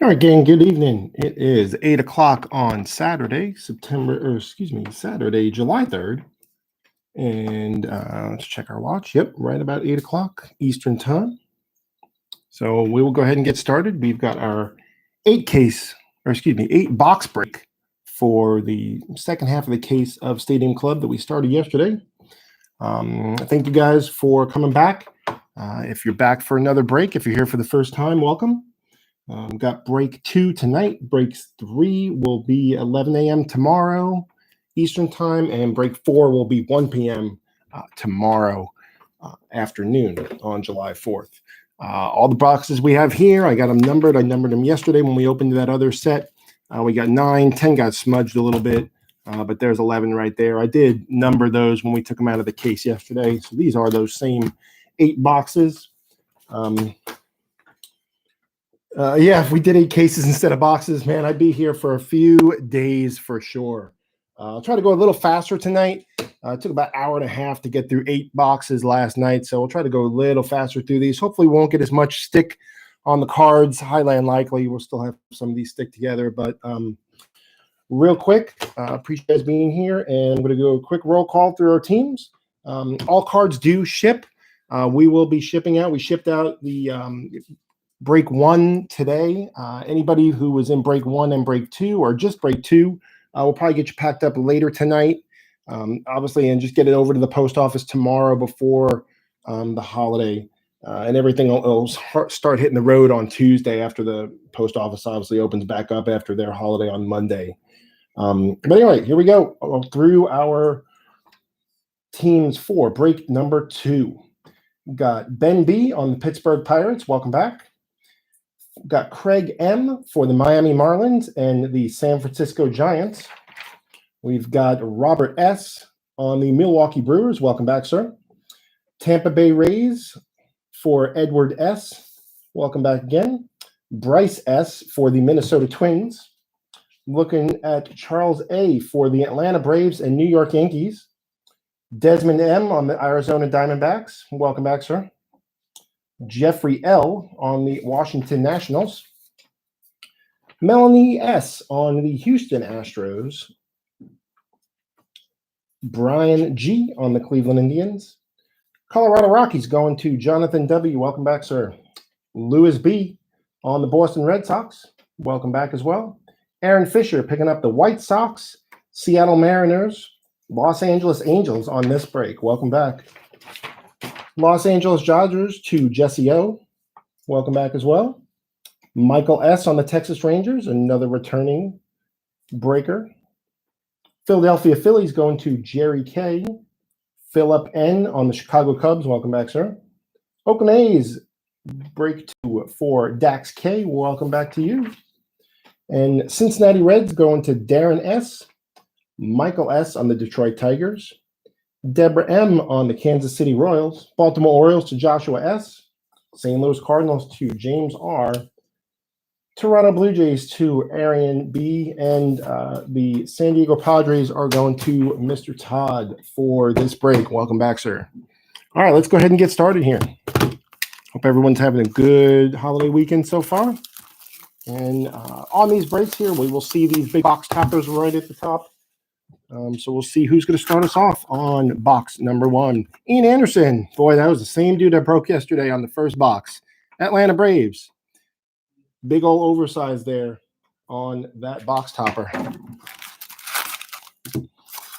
All right, gang, good evening. It is 8 o'clock on Saturday, Saturday, July 3rd. And let's check our watch. Yep, right about 8 o'clock Eastern time. So we will go ahead and get started. We've got our 8-box break for the second half of the case of Stadium Club that we started yesterday. Thank you guys for coming back. If you're back for another break, if you're here for the first time, welcome. Got break 2 tonight. Break 3 will be 11 a.m. tomorrow Eastern time, and break 4 will be 1 p.m. Tomorrow afternoon on July 4th. All the boxes we have here, I got them numbered. I numbered them yesterday when we opened that other set. We got 9, 10 got smudged a little bit, but there's 11 right there. I did number those when we took them out of the case yesterday. So these are those same 8 boxes. If we did 8 cases instead of boxes, man, I'd be here for a few days for sure. I'll try to go a little faster tonight. It took about an hour and a half to get through 8 boxes last night, so we'll try to go a little faster through these. Hopefully we won't get as much stick on the cards. Highly unlikely. We'll still have some of these stick together, but real quick, appreciate you guys being here, and I'm going to do a quick roll call through our teams. All cards do ship. We will be shipping out. We shipped out the break 1 today. Anybody who was in break 1 and break 2 or just break 2, we'll probably get you packed up later tonight, obviously, and just get it over to the post office tomorrow before the holiday, and everything will start hitting the road on Tuesday after the post office obviously opens back up after their holiday on Monday. But anyway, here we go through our teams for break number 2. Got Ben B on the Pittsburgh Pirates. Welcome back. Got Craig M for the Miami Marlins and the San Francisco Giants. We've got Robert S on the Milwaukee Brewers. Welcome back, sir. Tampa Bay Rays for Edward S. Welcome back again. Bryce S for the Minnesota Twins. Looking at Charles A for the Atlanta Braves and New York Yankees. Desmond M on the Arizona Diamondbacks. Welcome back, sir. Jeffrey L on the Washington Nationals. Melanie S on the Houston Astros. Brian G on the Cleveland Indians. Colorado Rockies going to Jonathan W. Welcome back, sir. Lewis B on the Boston Red Sox. Welcome back as well. Aaron Fisher picking up the White Sox, Seattle Mariners, Los Angeles Angels on this break. Welcome back. Los Angeles Dodgers to Jesse O. Welcome back as well. Michael S on the Texas Rangers, another returning breaker. Philadelphia Phillies going to Jerry K. Philip N on the Chicago Cubs. Welcome back, sir. Oakland A's break 2 for Dax K. Welcome back to you. And Cincinnati Reds going to Darren S. Michael S on the Detroit Tigers. Deborah M on the Kansas City Royals. Baltimore Orioles to Joshua S. St. Louis Cardinals to James R. Toronto Blue Jays to Arian B. And the San Diego Padres are going to Mr. Todd for this break. Welcome back, sir. All right, let's go ahead and get started here. Hope everyone's having a good holiday weekend so far. And on these breaks here, we will see these big box toppers right at the top. So we'll see who's going to start us off on box number 1. Ian Anderson. Boy, that was the same dude I broke yesterday on the first box. Atlanta Braves. Big old oversized there on that box topper.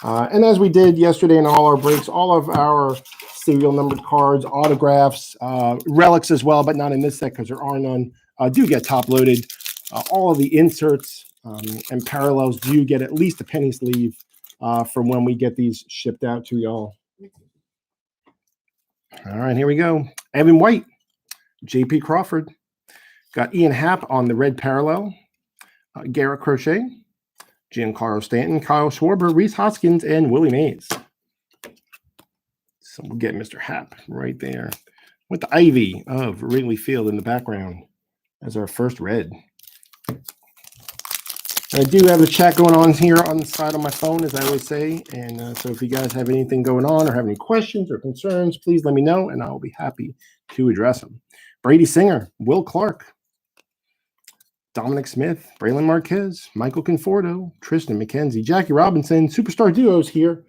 And as we did yesterday in all our breaks, all of our serial numbered cards, autographs, relics as well, but not in this set because there are none, do get top loaded. All of the inserts and parallels do get at least a penny sleeve from when we get these shipped out to y'all. All right, here we go. Evan White, J.P. Crawford. Got Ian Happ on the red parallel. Garrett Crochet, Giancarlo Stanton, Kyle Schwarber, Reese Hoskins, and Willie Mays. So we'll get Mr. Happ right there with the ivy of Wrigley Field in the background as our first red. I do have the chat going on here on the side of my phone, as I always say. And so if you guys have anything going on or have any questions or concerns, please let me know, and I'll be happy to address them. Brady Singer, Will Clark, Dominic Smith, Braylon Marquez, Michael Conforto, Tristan McKenzie, Jackie Robinson, Superstar Duos here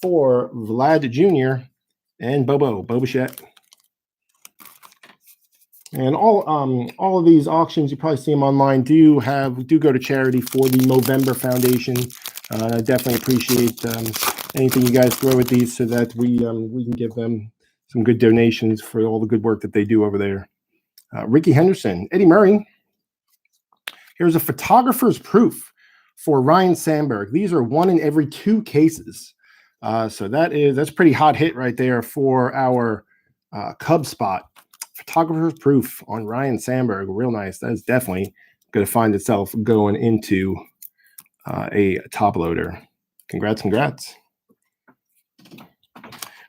for Vlad Jr. and Bobo Bichette. And all of these auctions, you probably see them online, do go to charity for the Movember Foundation. I definitely appreciate anything you guys throw at these so that we can give them some good donations for all the good work that they do over there. Ricky Henderson, Eddie Murray. Here's a photographer's proof for Ryan Sandberg. These are 1 in every 2 cases. So that's pretty hot hit right there for our Cub spot. Photographer's proof on Ryan Sandberg. Real nice. That is definitely going to find itself going into a top loader. Congrats.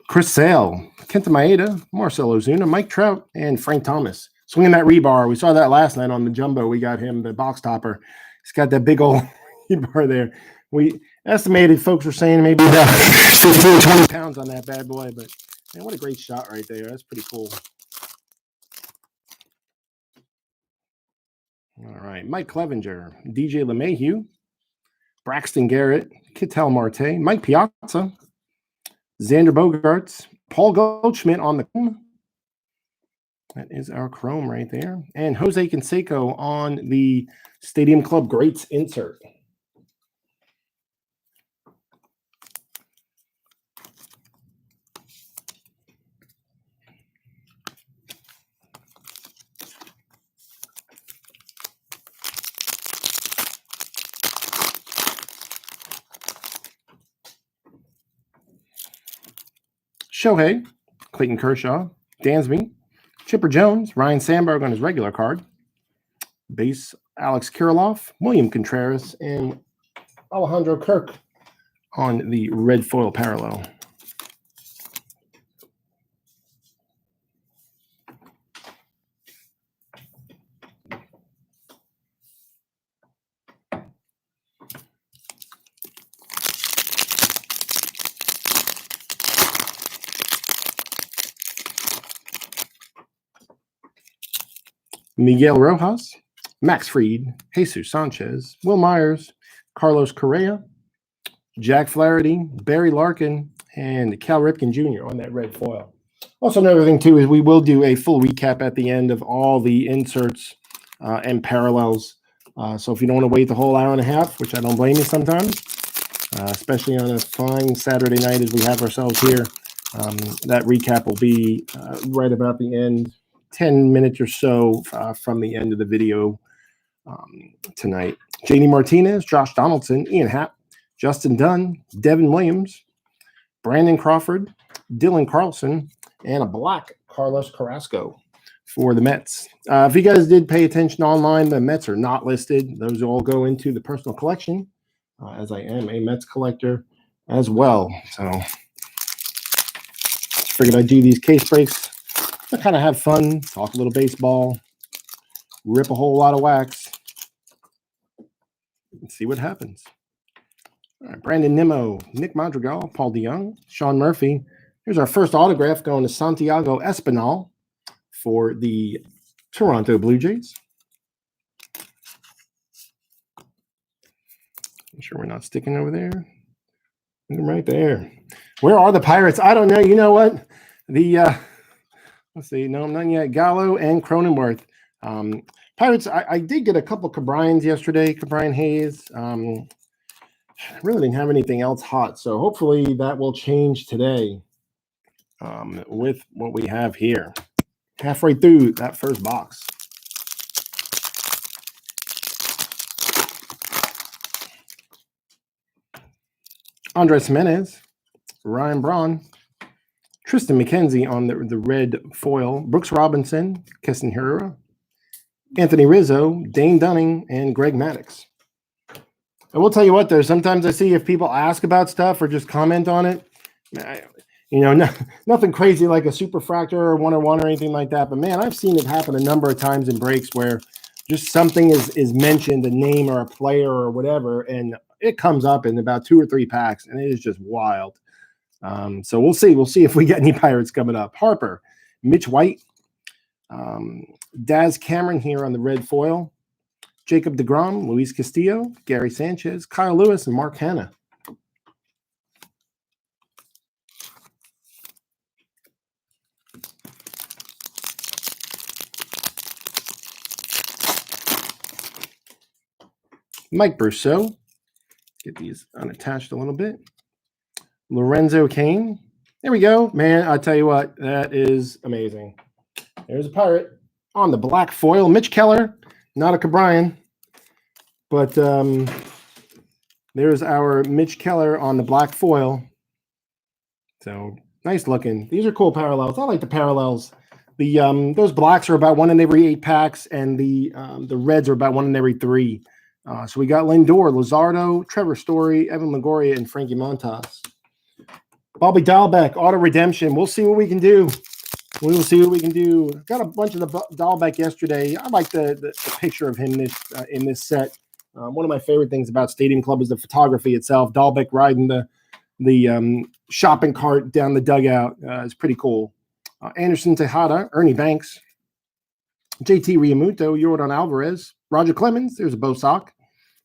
Chris Sale, Kenta Maeda, Marcel Ozuna, Mike Trout, and Frank Thomas. Swinging that rebar. We saw that last night on the jumbo. We got him, the box topper. He's got that big old rebar there. We estimated folks were saying maybe about 15, 20 pounds on that bad boy. But, man, what a great shot right there. That's pretty cool. All right. Mike Clevenger, DJ LeMahieu, Braxton Garrett, Ketel Marte, Mike Piazza, Xander Bogaerts, Paul Goldschmidt on the chrome. That is our chrome right there. And Jose Canseco on the Stadium Club Greats insert. Shohei, Clayton Kershaw, Dansby, Chipper Jones, Ryan Sandberg on his regular card, base Alex Kirilloff, William Contreras, and Alejandro Kirk on the red foil parallel. Miguel Rojas, Max Fried, Jesus Sanchez, Will Myers, Carlos Correa, Jack Flaherty, Barry Larkin, and Cal Ripken Jr. on that red foil. Also, another thing, too, is we will do a full recap at the end of all the inserts and parallels. So if you don't want to wait the whole hour and a half, which I don't blame you sometimes, especially on a fine Saturday night as we have ourselves here, that recap will be right about the end, 10 minutes or so from the end of the video tonight. JD Martinez, Josh Donaldson, Ian Happ, Justin Dunn, Devin Williams, Brandon Crawford, Dylan Carlson, and a black Carlos Carrasco for the Mets. If you guys did pay attention online, the Mets are not listed. Those all go into the personal collection, as I am a Mets collector as well. So just figured I'd do these case breaks. I kind of have fun, talk a little baseball, rip a whole lot of wax, and see what happens. All right, Brandon Nimmo, Nick Madrigal, Paul DeYoung, Sean Murphy. Here's our first autograph going to Santiago Espinal for the Toronto Blue Jays. Make sure we're not sticking over there. Right there. Where are the Pirates? I don't know. You know what? Let's see. No, none yet. Gallo and Cronenworth. Pirates, I did get a couple Cabrians yesterday. Cabrian Hayes. I really didn't have anything else hot. So hopefully that will change today with what we have here. Halfway through that first box. Andres Jimenez, Ryan Braun, Tristan McKenzie on the red foil, Brooks Robinson, Keston Hiura, Anthony Rizzo, Dane Dunning, and Greg Maddux. I will tell you what, though, sometimes I see if people ask about stuff or just comment on it, nothing crazy like a superfractor or 101 or anything like that. But, man, I've seen it happen a number of times in breaks where just something is mentioned, a name or a player or whatever, and it comes up in about 2 or 3 packs, and it is just wild. So we'll see. We'll see if we get any Pirates coming up. Harper, Mitch White, Daz Cameron here on the red foil, Jacob deGrom, Luis Castillo, Gary Sanchez, Kyle Lewis, and Mark Hanna. Mike Brousseau. Get these unattached a little bit. Lorenzo Kane. There we go. Man, I tell you what, that is amazing. There's a pirate on the black foil. Mitch Keller, not a Cabrian, but there's our Mitch Keller on the black foil. So nice looking. These are cool parallels. I like the parallels. The those blacks are about 1 in every 8 packs, and the reds are about 1 in every 3. So we got Lindor, Luzardo, Trevor Story, Evan Longoria, and Frankie Montas. Bobby Dahlbeck, auto redemption. We'll see what we can do. We will see what we can do. Got a bunch of the Dahlbeck yesterday. I like the picture of him in this set. One of my favorite things about Stadium Club is the photography itself. Dahlbeck riding the shopping cart down the dugout is pretty cool. Anderson Tejada, Ernie Banks, JT Realmuto, Yordan Alvarez, Roger Clemens. There's a Bosock,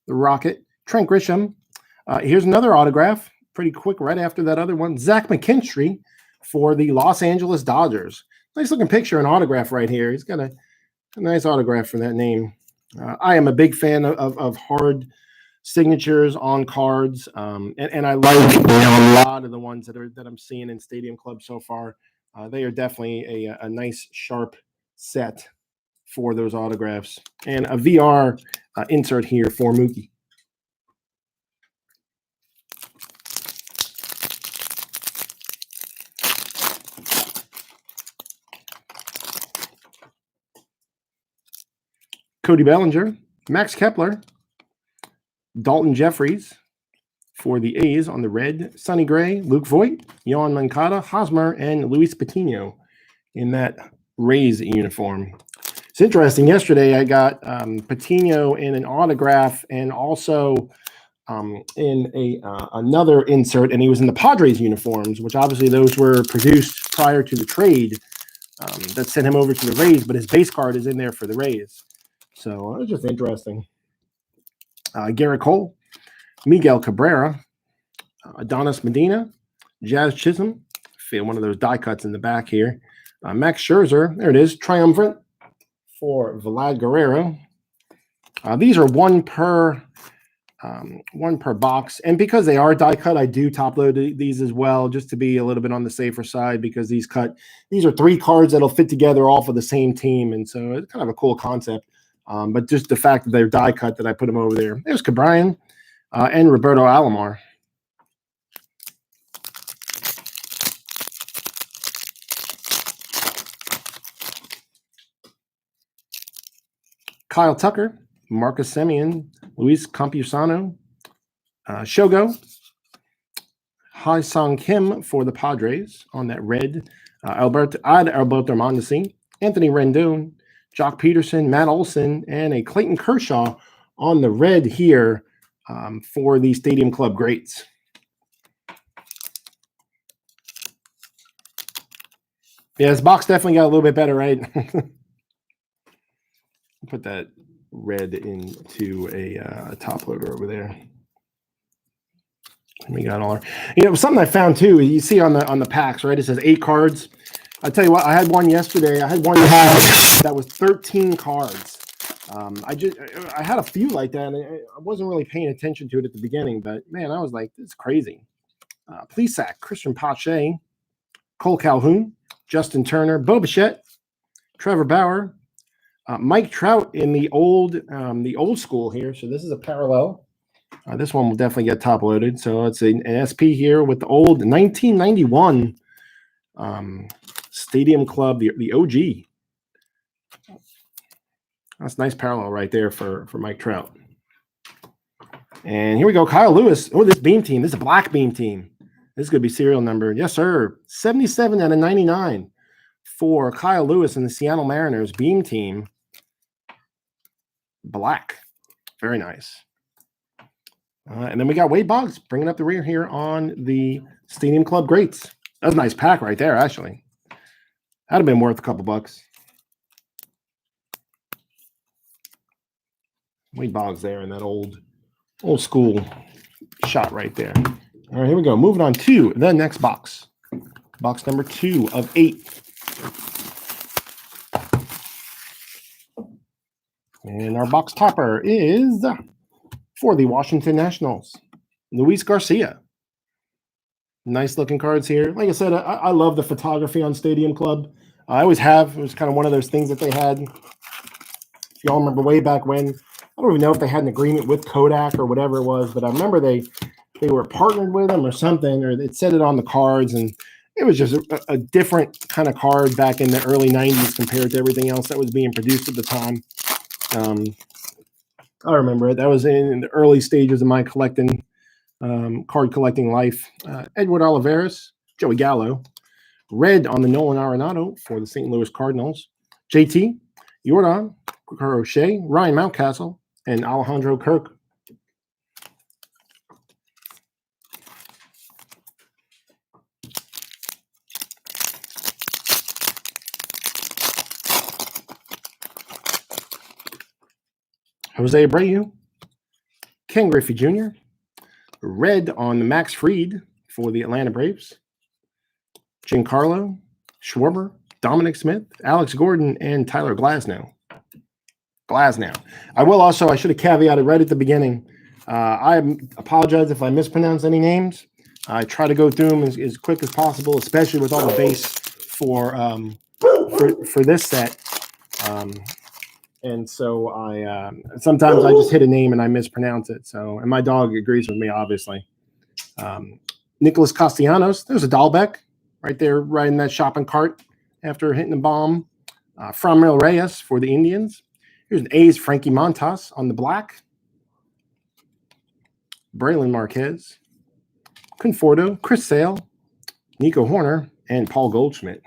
the Rocket, Trent Grisham. Here's another autograph. Pretty quick right after that other one. Zach McKinstry for the Los Angeles Dodgers. Nice looking picture and autograph right here. He's got a nice autograph for that name. I am a big fan of hard signatures on cards, and I like a lot of the ones that I'm seeing in Stadium Club so far. They are definitely a nice sharp set for those autographs, and a VR insert here for Mookie. Cody Bellinger, Max Kepler, Dalton Jeffries for the A's on the red, Sonny Gray, Luke Voigt, Yohan Moncada, Hosmer, and Luis Patino in that Rays uniform. It's interesting. Yesterday I got Patino in an autograph and also in another insert, and he was in the Padres uniforms, which obviously those were produced prior to the trade that sent him over to the Rays, but his base card is in there for the Rays. So it was just interesting. Garrett Cole, Miguel Cabrera, Adonis Medina, Jazz Chisholm. Feel one of those die cuts in the back here. Max Scherzer, there it is, triumphant for Vlad Guerrero. These are one per box, and because they are die cut, I do top load these as well, just to be a little bit on the safer side, because these are 3 cards that'll fit together all for the same team, and so it's kind of a cool concept. But just the fact that they're die cut, that I put them over there. There's Cabrian and Roberto Alomar. Kyle Tucker, Marcus Semien, Luis Campusano, Shogo, Ha-Sung Kim for the Padres on that red, Alberto Mondesi, Anthony Rendon, Jock Peterson, Matt Olson, and a Clayton Kershaw on the red here for the Stadium Club greats. Yeah, this box definitely got a little bit better, right? Put that red into a top loader over there. And we got all our, something I found too. You see on the packs, right? It says 8 cards. I tell you what, I had one yesterday. I had one that was 13 cards. I had a few like that, and I wasn't really paying attention to it at the beginning. But man, I was like, this is crazy. Plesac, Christian Pache, Cole Calhoun, Justin Turner, Bo Bichette, Trevor Bauer, Mike Trout in the old school here. So this is a parallel. This one will definitely get top loaded. So it's an SP here with the old 1991 Stadium Club, the OG. That's a nice parallel right there for Mike Trout. And here we go, Kyle Lewis. Oh, this beam team. This is a black beam team. This is going to be serial number. Yes, sir. 77 out of 99 for Kyle Lewis and the Seattle Mariners beam team. Black. Very nice. And then we got Wade Boggs bringing up the rear here on the Stadium Club greats. That was a nice pack right there, actually. That'd have been worth a couple bucks. Wade Boggs there in that old school shot right there. All right, here we go. Moving on to the next box. Box number 2 of 8. And our box topper is for the Washington Nationals, Luis Garcia. Nice looking cards here. Like I said, I love the photography on Stadium Club. I always have. It was kind of one of those things that they had. If y'all remember way back when, I don't even know if they had an agreement with Kodak or whatever it was, but I remember they were partnered with them or something, or it said it on the cards, and it was just a different kind of card back in the early 90s compared to everything else that was being produced at the time. I remember it. That was in the early stages of my collecting, card collecting life. Edward Olivares, Joey Gallo, red on the Nolan Arenado for the St. Louis Cardinals, JT, Jordan, Crochet, Ryan Mountcastle, and Alejandro Kirk. Jose Abreu, Ken Griffey Jr., red on the Max Fried for the Atlanta Braves, Giancarlo, Schwarber, Dominic Smith, Alex Gordon, and Tyler Glasnow. I should have caveated right at the beginning. I apologize if I mispronounce any names. I try to go through them as quick as possible, especially with all the base for this set. And so I sometimes I just hit a name and I mispronounce it. So, and my dog agrees with me, obviously. Nicholas Castellanos, there's a Dahlbeck right there, right in that shopping cart after hitting the bomb. Framil Reyes for the Indians. Here's an A's Frankie Montas on the black. Braylon Marquez, Conforto, Chris Sale, Nico Horner, and Paul Goldschmidt.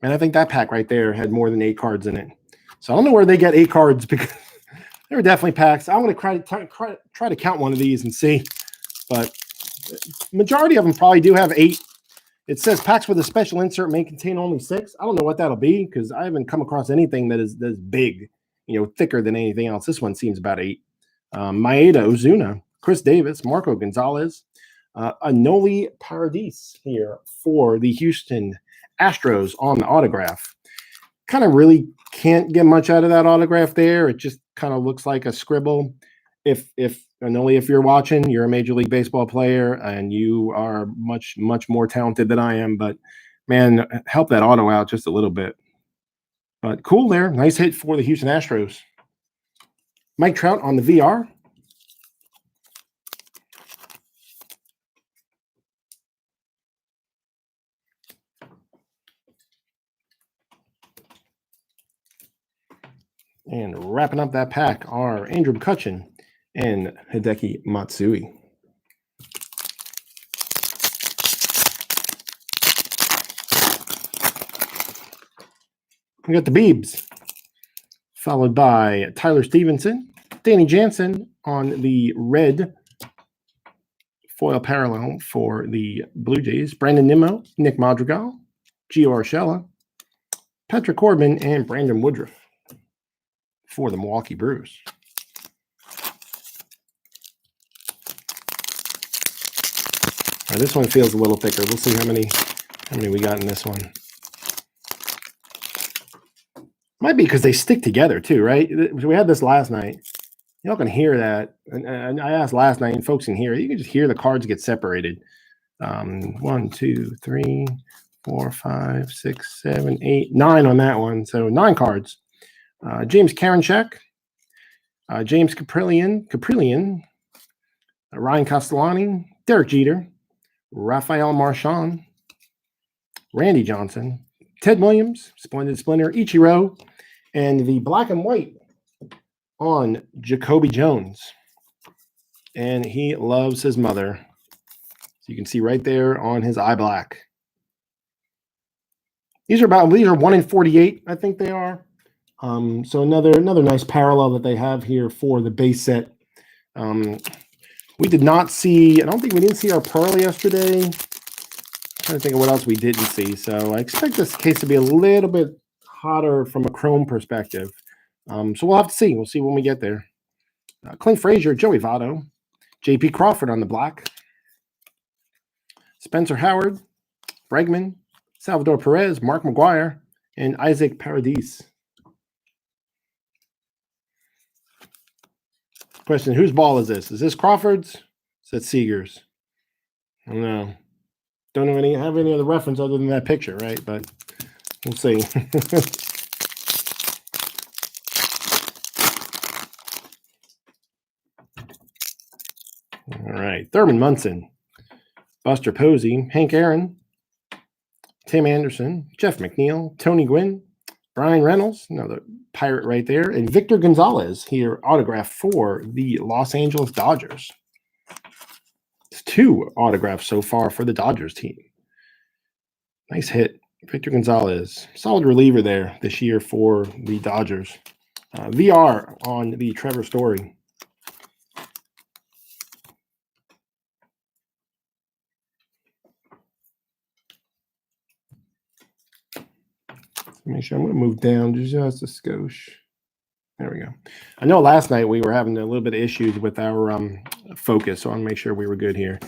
And I think that pack right there had more than 8 cards in it. So I don't know where they get 8 cards because there were definitely packs. I'm going to try to count one of these and see. But majority of them probably do have 8. It says packs with a special insert may contain only 6. I don't know what that'll be because I haven't come across anything that is big, thicker than anything else. This one seems about 8. Maeda Ozuna, Chris Davis, Marco Gonzalez, Anoli Paradis here for the Houston Astros on the autograph. Kind of really can't get much out of that autograph there. It just kind of looks like a scribble. If you're watching, you're a Major League Baseball player and you are much, much more talented than I am. But, man, help that auto out just a little bit. But cool there. Nice hit for the Houston Astros. Mike Trout on the VR. And wrapping up that pack are Andrew McCutchen and Hideki Matsui. We got the Beebs, followed by Tyler Stevenson, Danny Jansen on the red foil parallel for the Blue Jays, Brandon Nimmo, Nick Madrigal, Gio Urshela, Patrick Corbin, and Brandon Woodruff for the Milwaukee Brewers. All right, this one feels a little thicker. We'll see how many we got in this one. Might be because they stick together too, right? We had this last night. You're not going to hear that. And I asked last night, and folks can hear it. You can just hear the cards get separated. 1, 2, 3, 4, 5, 6, 7, 8, 9 on that one. So 9 cards. James Karinchak, James Caprillion, Ryan Castellani, Derek Jeter, Rafael Marchand, Randy Johnson, Ted Williams, Splendid Splinter, Ichiro, and the black and white on Jacoby Jones. And he loves his mother. So you can see right there on his eye black. These are 1 in 48, I think they are. So another nice parallel that they have here for the base set. We did not see, I don't think we didn't see our Pearl yesterday. I'm trying to think of what else we didn't see. So I expect this case to be a little bit hotter from a chrome perspective. So we'll have to see. We'll see when we get there. Clint Frazier, Joey Votto, J.P. Crawford on the black, Spencer Howard, Bregman, Salvador Perez, Mark McGuire, and Isaac Paradis. Question, whose ball is this? Is this Crawford's? Is that Seager's? I don't know. Don't have any other reference other than that picture, right? But we'll see. All right. Thurman Munson, Buster Posey, Hank Aaron, Tim Anderson, Jeff McNeil, Tony Gwynn, Brian Reynolds, another Pirate right there, and Victor Gonzalez here, autograph for the Los Angeles Dodgers. It's 2 autographs so far for the Dodgers team. Nice hit. Victor Gonzalez, solid reliever there this year for the Dodgers. VR on the Trevor Story. Make sure I'm going to move down just a skosh. There we go. I know last night we were having a little bit of issues with our focus, so I want to make sure we were good here.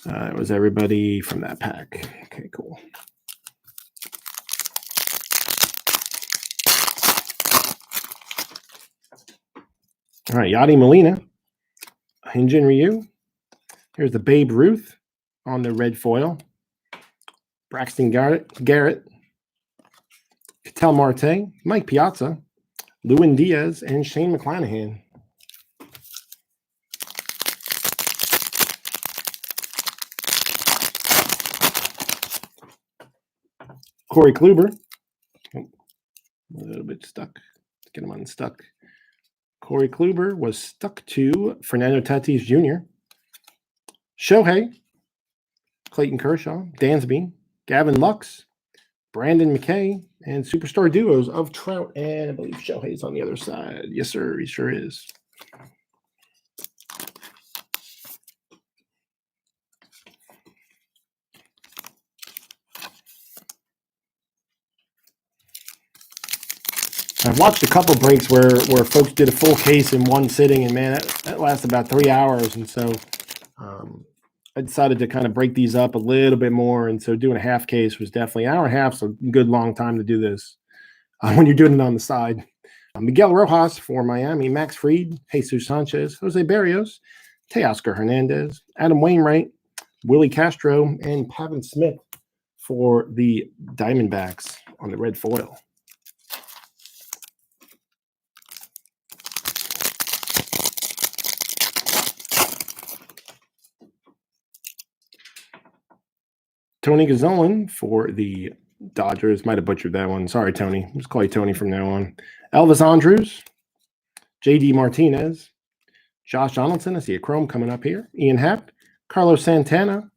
It was everybody from that pack. Okay, cool. All right, Yadi Molina, Hyun-Jin Ryu. Here's the Babe Ruth on the red foil. Braxton Garrett, Ketel Marte, Mike Piazza, Lewin Diaz, and Shane McClanahan. Corey Kluber. Oh, a little bit stuck. Let's get him unstuck. Corey Kluber was stuck to Fernando Tatis Jr., Shohei, Clayton Kershaw, Dansby, Gavin Lux, Brandon McKay, and superstar duos of Trout, and I believe Shohei's on the other side. Yes, sir, he sure is. I've watched a couple breaks where folks did a full case in one sitting, and man, that lasted about 3 hours. And so I decided to kind of break these up a little bit more. And so doing a half case was definitely an hour and a half, so a good long time to do this when you're doing it on the side. Miguel Rojas for Miami, Max Fried, Jesus Sanchez, Jose Barrios, Teoscar Hernandez, Adam Wainwright, Willie Castro, and Pavin Smith for the Diamondbacks on the red foil. Tony Gonzalez for the Dodgers. Might have butchered that one. Sorry, Tony. Let's call you Tony from now on. Elvis Andrews, J.D. Martinez, Josh Donaldson. I see a chrome coming up here. Ian Happ, Carlos Santana,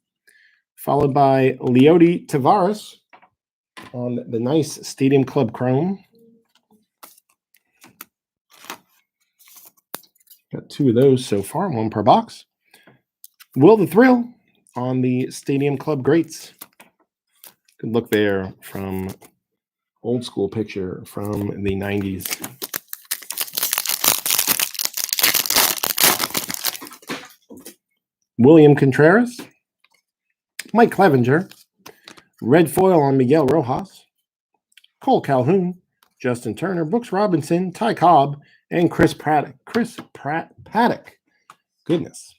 followed by Leody Tavares on the nice Stadium Club chrome. Got 2 of those so far, 1 per box. Will the Thrill on the Stadium Club Greats. Good look there from old school picture from the 90s. William Contreras, Mike Clevenger, red foil on Miguel Rojas, Cole Calhoun, Justin Turner, Brooks Robinson, Ty Cobb, and Chris Paddock. Goodness.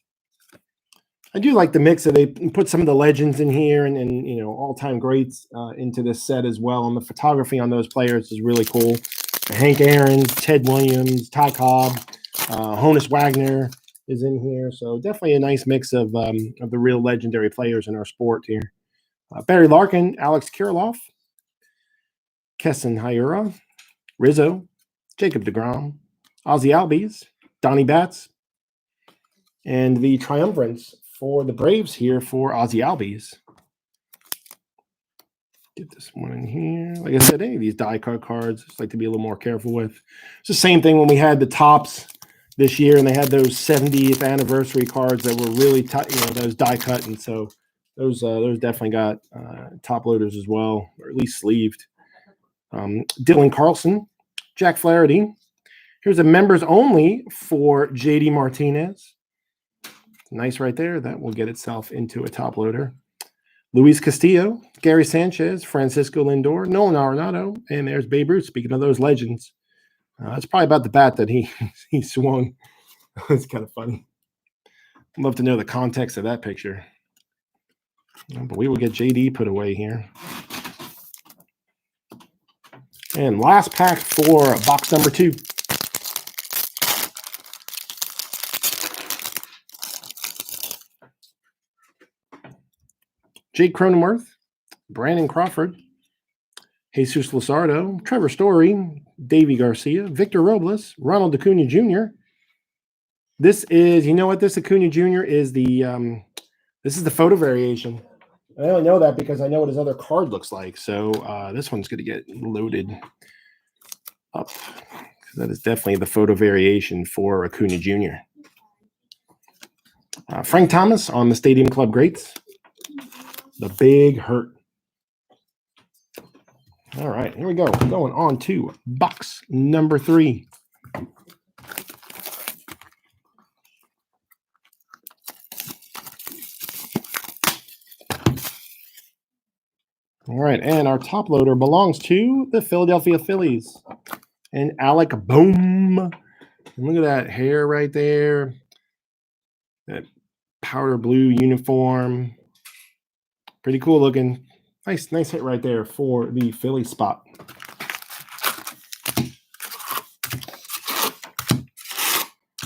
I do like the mix that they put some of the legends in here and you know, all-time greats into this set as well. And the photography on those players is really cool. Hank Aaron, Ted Williams, Ty Cobb, Honus Wagner is in here. So definitely a nice mix of the real legendary players in our sport here. Barry Larkin, Alex Kirilloff, Kesson Hiura, Rizzo, Jacob deGrom, Ozzie Albies, Donnie Batts, and the triumvirants for the Braves here for Ozzie Albies. Get this one in here. Like I said, any of these die cut cards, I just like to be a little more careful with. It's the same thing when we had the tops this year, and they had those 70th anniversary cards that were really tight, you know, those die cut, and so those definitely got top loaders as well, or at least sleeved. Dylan Carlson, Jack Flaherty, Here's a members only for JD Martinez. Nice right there. That will get itself into a top loader. Luis Castillo, Gary Sanchez, Francisco Lindor, Nolan Arenado, and there's Babe Ruth. Speaking of those legends, that's probably about the bat that he swung. It's kind of funny. I'd love to know the context of that picture. But we will get JD put away here. And last pack for box number 2. Jake Cronenworth, Brandon Crawford, Jesus Luzardo, Trevor Story, Davey Garcia, Victor Robles, Ronald Acuna Jr. This is, you know what? This Acuna Jr. is the this is the photo variation. I only know that because I know what his other card looks like. So this one's going to get loaded up. That is definitely the photo variation for Acuna Jr. Frank Thomas on the Stadium Club Greats. The Big Hurt. All right, here we go. Going on to box number 3. All right, and our top loader belongs to the Philadelphia Phillies. And Alec Bohm. And look at that hair right there. That powder blue uniform. Pretty cool looking. Nice hit right there for the Philly spot.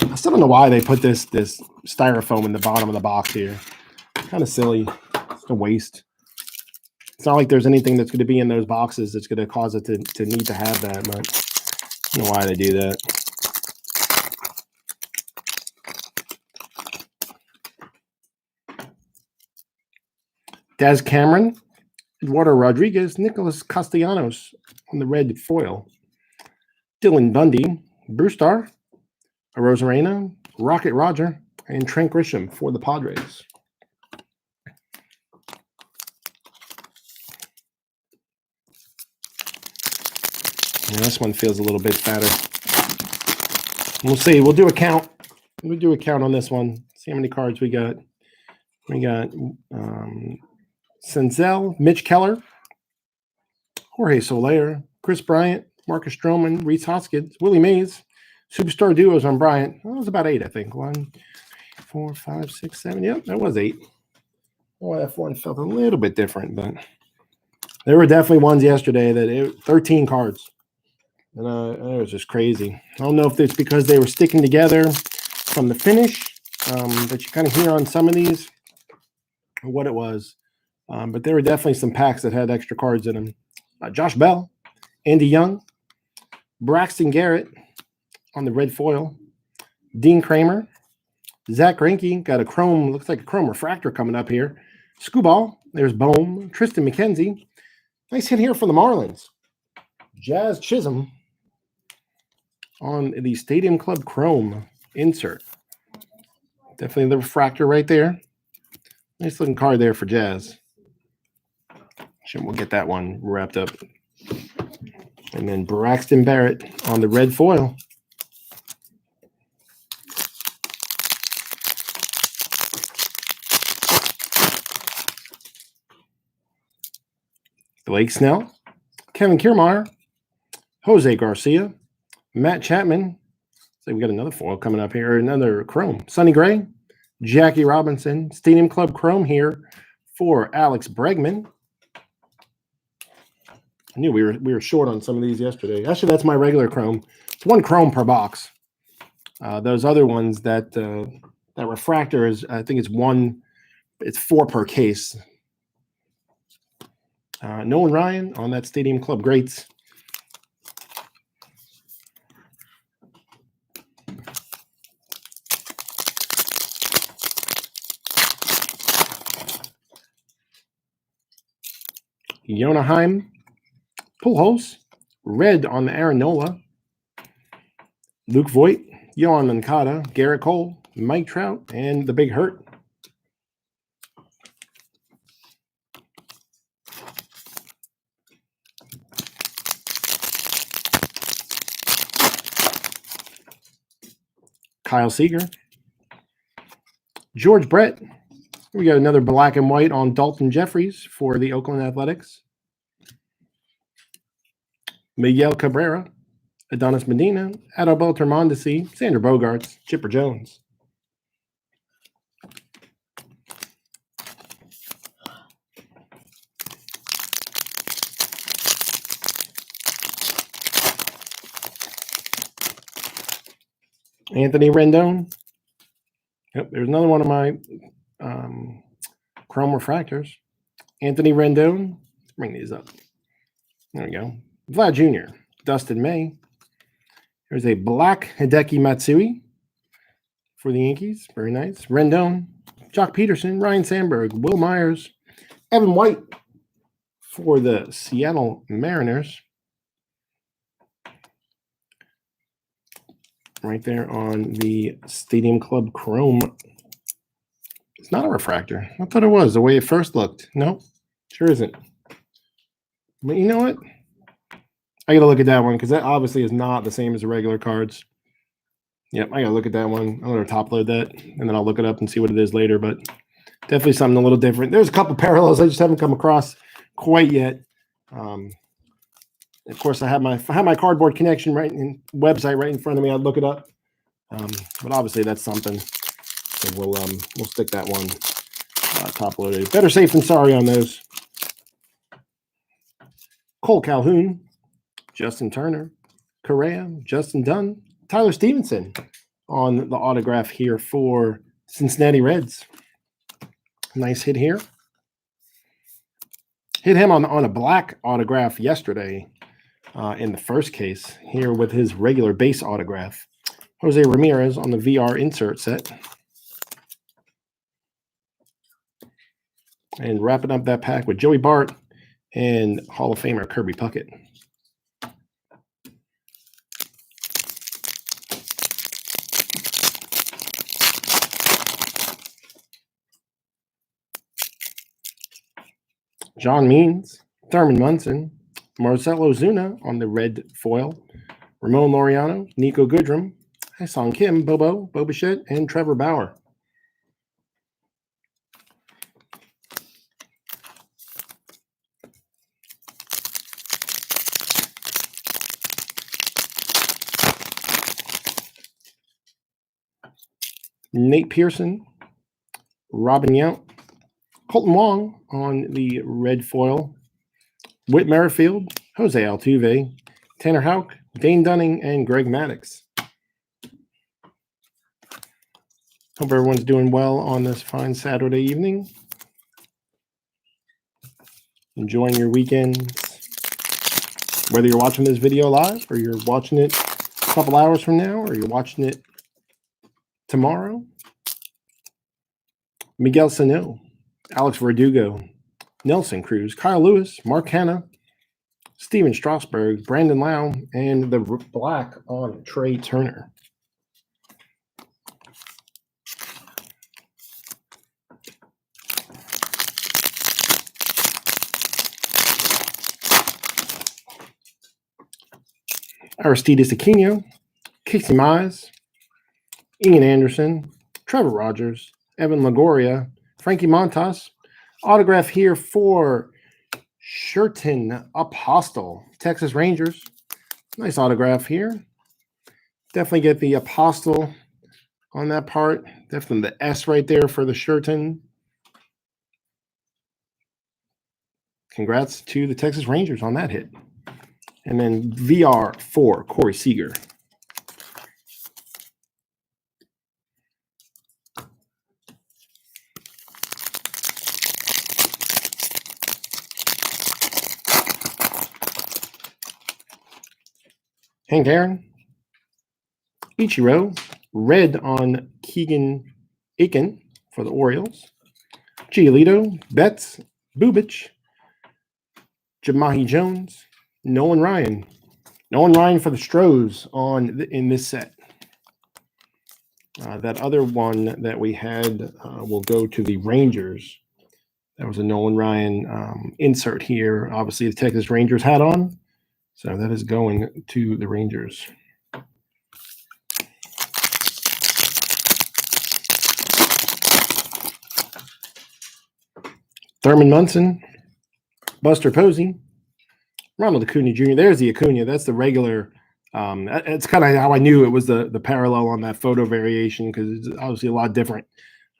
I still don't know why they put this styrofoam in the bottom of the box here. Kind of silly. It's a waste. It's not like there's anything that's going to be in those boxes that's going to cause it to need to have that, but I don't know why they do that. Daz Cameron, Eduardo Rodriguez, Nicholas Castellanos on the red foil. Dylan Bundy, Brewstar, Arozarena, Rocket Roger, and Trent Grisham for the Padres. Yeah, this one feels a little bit fatter. We'll see. We'll do a count. We'll do a count on this one. See how many cards we got. We got Senzel, Mitch Keller, Jorge Soler, Chris Bryant, Marcus Stroman, Reese Hoskins, Willie Mays, Superstar Duos on Bryant. Well, that was about 8, I think. 1, 4, 5, 6, 7. Yep, that was 8. Oh, that one felt a little bit different, but there were definitely ones yesterday that 13 cards. And it was just crazy. I don't know if it's because they were sticking together from the finish that you kind of hear on some of these or what it was. But there were definitely some packs that had extra cards in them. Josh Bell, Andy Young, Braxton Garrett on the red foil, Dean Kramer, Zach Greinke, got a chrome, looks like a chrome refractor coming up here. Scooball, there's Bohm, Tristan McKenzie. Nice hit here for the Marlins. Jazz Chisholm on the Stadium Club Chrome insert. Definitely the refractor right there. Nice looking card there for Jazz. We'll get that one wrapped up. And then Braxton Barrett on the red foil. Blake Snell, Kevin Kiermaier, Jose Garcia, Matt Chapman. So we got another foil coming up here, another chrome. Sonny Gray, Jackie Robinson, Stadium Club Chrome here for Alex Bregman. I knew we were short on some of these yesterday. Actually, that's my regular chrome. It's 1 chrome per box. Those other ones that refractor is, I think it's 1. It's 4 per case. Nolan Ryan on that Stadium Club Greats. Yonaheim, Pujols, red on the Aaron Nola, Luke Voigt, Yohan Moncada, Garrett Cole, Mike Trout, and the Big Hurt. Kyle Seager. George Brett. We got another black and white on Dalton Jeffries for the Oakland Athletics. Miguel Cabrera, Adonis Medina, Adalberto Mondesi, Sandra Bogarts, Chipper Jones. Anthony Rendon. Yep, there's another one of my Chrome Refractors. Anthony Rendon. Let's bring these up. There we go. Vlad Jr., Dustin May. There's a black Hideki Matsui for the Yankees. Very nice. Rendon, Jock Peterson, Ryan Sandberg, Will Myers, Evan White for the Seattle Mariners. Right there on the Stadium Club Chrome. It's not a refractor. I thought it was the way it first looked. Nope, sure isn't. But you know what? I got to look at that one because that obviously is not the same as the regular cards. Yep, I got to look at that one. I'm going to top load that, and then I'll look it up and see what it is later. But definitely something a little different. There's a couple parallels I just haven't come across quite yet. Of course, I have my cardboard connection website right in front of me. I'd look it up, but obviously that's something. So we'll stick that one top loaded. Better safe than sorry on those. Cole Calhoun, Justin Turner, Correa, Justin Dunn, Tyler Stevenson on the autograph here for Cincinnati Reds. Nice hit here. Hit him on a black autograph yesterday. In the first case here with his regular base autograph. Jose Ramirez on the VR insert set. And wrapping up that pack with Joey Bart and Hall of Famer Kirby Puckett. John Means, Thurman Munson, Marcelo Zuna on the red foil, Ramon Laureano, Nico Goodrum, Ha-Seong Kim, Bobo Bichette, and Trevor Bauer. Nate Pearson, Robin Yount, Colton Wong on the red foil, Whit Merrifield, Jose Altuve, Tanner Houck, Dane Dunning, and Greg Maddux. Hope everyone's doing well on this fine Saturday evening. Enjoying your weekends. Whether you're watching this video live or you're watching it a couple hours from now or you're watching it tomorrow. Miguel Sano, Alex Verdugo, Nelson Cruz, Kyle Lewis, Mark Hanna, Steven Strasburg, Brandon Lau, and the black on Trey Turner. Aristides Aquino, Casey Mize, Ian Anderson, Trevor Rogers, Evan Longoria, Frankie Montas. Autograph here for Sherton Apostle, Texas Rangers. Nice autograph here. Definitely get the Apostle on that part. Definitely the S right there for the Sherton. Congrats to the Texas Rangers on that hit. And then VR for Corey Seager. Hank Aaron, Ichiro, red on Keegan Aiken for the Orioles. Giolito, Betts, Bubich, Jamahi Jones, Nolan Ryan. Nolan Ryan for the Stros in this set. That other one that we had will go to the Rangers. That was a Nolan Ryan insert here. Obviously, the Texas Rangers hat on. So that is going to the Rangers. Thurman Munson, Buster Posey, Ronald Acuna Jr. There's the Acuna. That's the regular. It's kind of how I knew it was the parallel on that photo variation because it's obviously a lot different.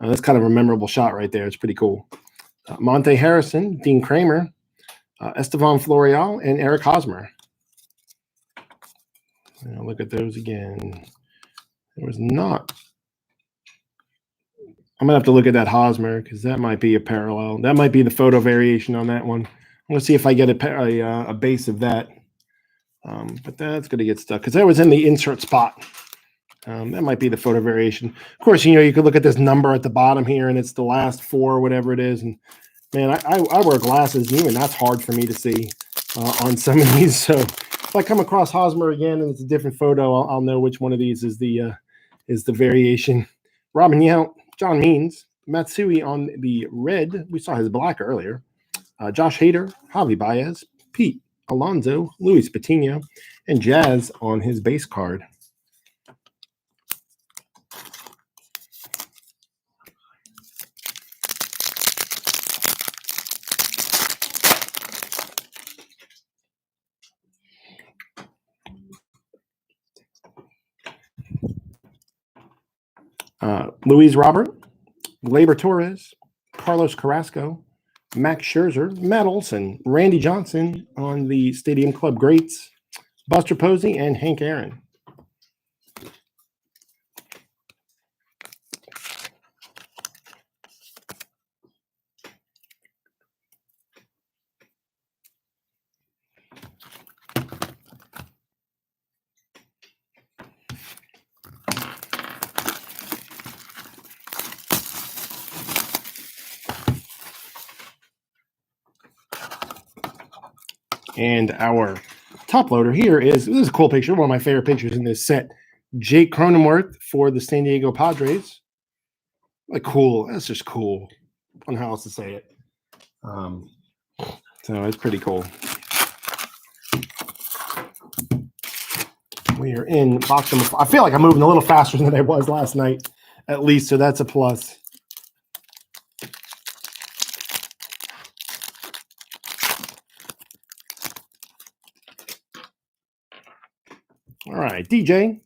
That's kind of a memorable shot right there. It's pretty cool. Monte Harrison, Dean Kramer, Estevan Florial, and Eric Hosmer. Look at those again. There was not. I'm going to have to look at that Hosmer because that might be a parallel. That might be the photo variation on that one. I'm going to see if I get a base of that. But that's going to get stuck because that was in the insert spot. That might be the photo variation. Of course, you could look at this number at the bottom here, and it's the last 4, whatever it is. And, man, I wear glasses, and even that's hard for me to see on some of these. So if I come across Hosmer again and it's a different photo, I'll know which one of these is the variation. Robin Yount, John Means, Matsui on the red. We saw his black earlier. Josh Hader, Javi Baez, Pete Alonso, Luis Patino, and Jazz on his base card. Luis Robert, Gleyber Torres, Carlos Carrasco, Max Scherzer, Matt Olson, Randy Johnson on the Stadium Club greats, Buster Posey, and Hank Aaron. And our top loader here this is a cool picture, one of my favorite pictures in this set. Jake Cronenworth for the San Diego Padres. Like cool. That's just cool. I don't know how else to say it. So it's pretty cool. We are in box number 5. I feel like I'm moving a little faster than I was last night, at least, so that's a plus. All right, DJ,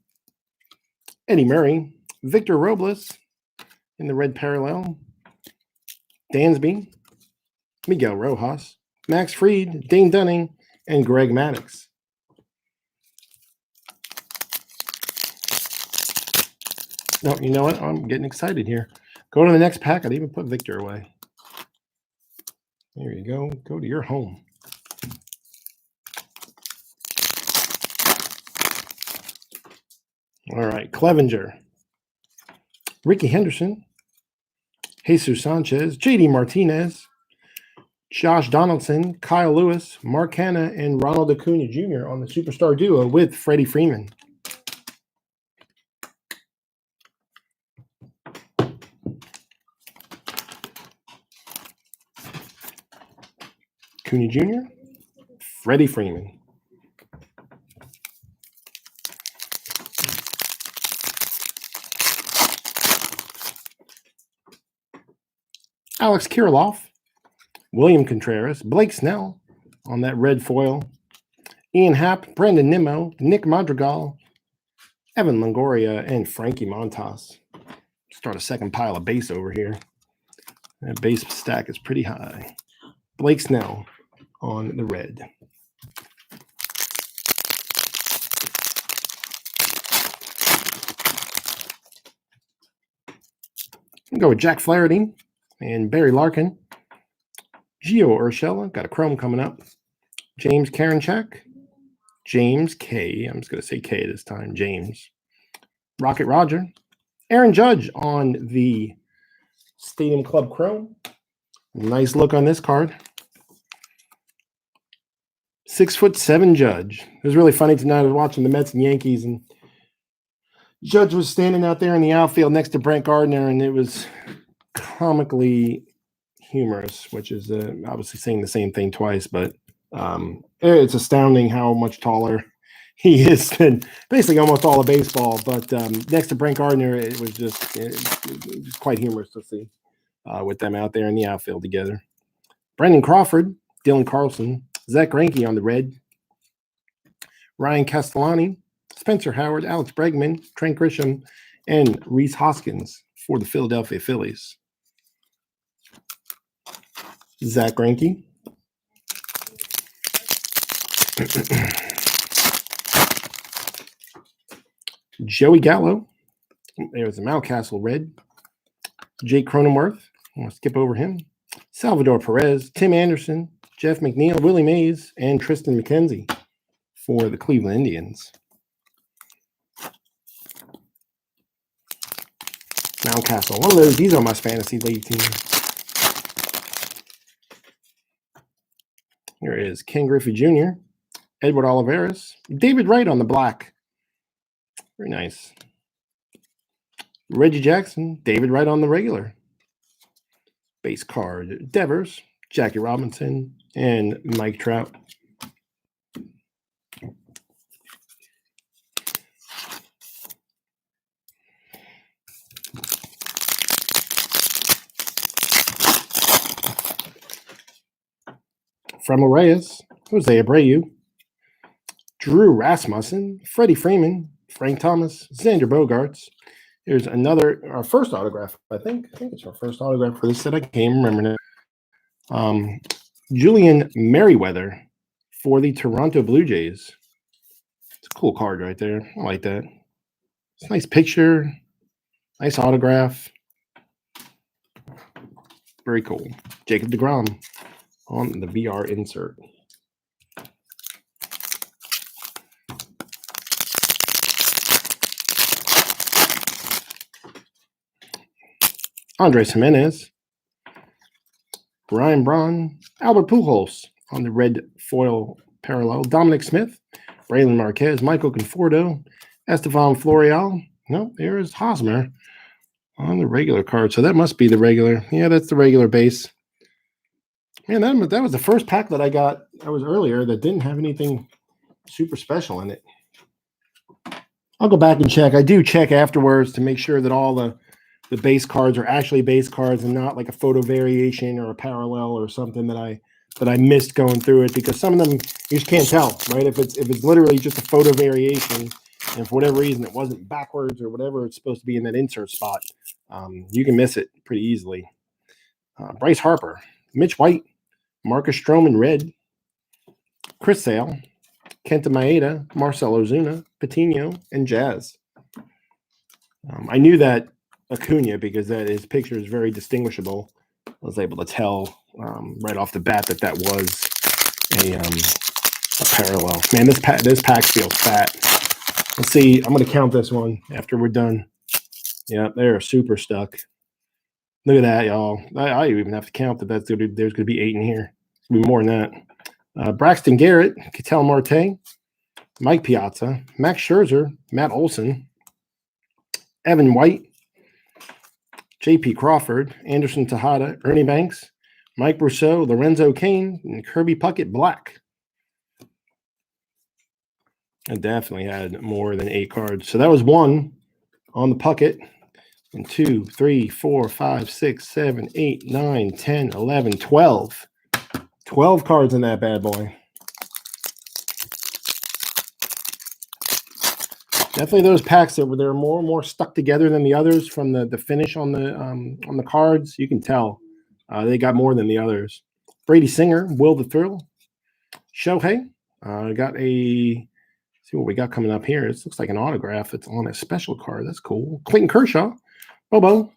Eddie Murray, Victor Robles in the red parallel, Dansby, Miguel Rojas, Max Fried, Dane Dunning, and Greg Maddux. No, you know what? I'm getting excited here. Go to the next pack. I'd even put Victor away. There you go. Go to your home. All right, Clevenger, Ricky Henderson, Jesus Sanchez, JD Martinez, Josh Donaldson, Kyle Lewis, Mark Hanna, and Ronald Acuna Jr. on the Superstar Duo with Freddie Freeman. Acuna Jr., Freddie Freeman. Alex Kirilloff, William Contreras, Blake Snell on that red foil, Ian Happ, Brandon Nimmo, Nick Madrigal, Evan Longoria, and Frankie Montas. Start a second pile of base over here. That base stack is pretty high. Blake Snell on the red. We'll go with Jack Flaherty and Barry Larkin. Gio Urshela, got a chrome coming up. James Karinchak. James K. I'm just going to say K this time. James. Rocket Roger. Aaron Judge on the Stadium Club chrome. Nice look on this card. 6'7" Judge. It was really funny tonight. I was watching the Mets and Yankees, and Judge was standing out there in the outfield next to Brent Gardner, and it was comically humorous, which is obviously saying the same thing twice, but it's astounding how much taller he is than basically almost all of baseball. But next to Brent Gardner, it was just quite humorous to see with them out there in the outfield together. Brendan Crawford, Dylan Carlson, Zach Greinke on the red, Ryan Castellani, Spencer Howard, Alex Bregman, Trent Grisham, and Rhys Hoskins for the Philadelphia Phillies. Zach Greinke. Joey Gallo. There's the Mountcastle red. Jake Cronenworth. I'm going to skip over him. Salvador Perez, Tim Anderson, Jeff McNeil, Willie Mays, and Tristan McKenzie for the Cleveland Indians. Mountcastle. One of those. These are my fantasy league team. Here is Ken Griffey Jr., Edward Olivares, David Wright on the black. Very nice. Reggie Jackson, David Wright on the regular. Base card, Devers, Jackie Robinson, and Mike Trout. Fremel Reyes, Jose Abreu, Drew Rasmussen, Freddie Freeman, Frank Thomas, Xander Bogaerts. Here's our first autograph, I think. I think it's our first autograph for this set. I can't remember now. Julian Merriweather for the Toronto Blue Jays. It's a cool card right there. I like that. It's a nice picture. Nice autograph. Very cool. Jacob deGrom on the VR insert. Andres Jimenez, Ryan Braun, Albert Pujols on the red foil parallel, Dominic Smith, Braylon Marquez, Michael Conforto, Estevan Florial. No, there is Hosmer on the regular card. So that must be the regular. Yeah, that's the regular base. Man, that was the first pack that I got. That was earlier that didn't have anything super special in it. I'll go back and check. I do check afterwards to make sure that all the base cards are actually base cards and not like a photo variation or a parallel or something that I missed going through it, because some of them you just can't tell, right? If it's literally just a photo variation and for whatever reason it wasn't backwards or whatever it's supposed to be in that insert spot, you can miss it pretty easily. Bryce Harper, Mitch White, Marcus Stroman red, Chris Sale, Kenta Maeda, Marcell Ozuna, Patino, and Jazz. I knew that Acuna because his picture is very distinguishable. I was able to tell right off the bat that was a parallel. Man, this pack feels fat. Let's see. I'm going to count this one after we're done. Yeah, they're super stuck. Look at that, y'all. I even have to count that there's going to be 8 in here. It's going to be more than that. Braxton Garrett, Ketel Marte, Mike Piazza, Max Scherzer, Matt Olson, Evan White, J.P. Crawford, Anderson Tejada, Ernie Banks, Mike Brousseau, Lorenzo Cain, and Kirby Puckett Black. I definitely had more than 8 cards. So that was 1 on the Puckett. And 2, 3, 4, 5, 6, 7, 8, 9, 10, 11, 12. 12 cards in that bad boy. Definitely those packs that they're more and more stuck together than the others from the finish on the cards. You can tell they got more than the others. Brady Singer, Will the Thrill, Shohei. Got see what we got coming up here. This looks like an autograph. It's on a special card. That's cool. Clayton Kershaw, Bobo,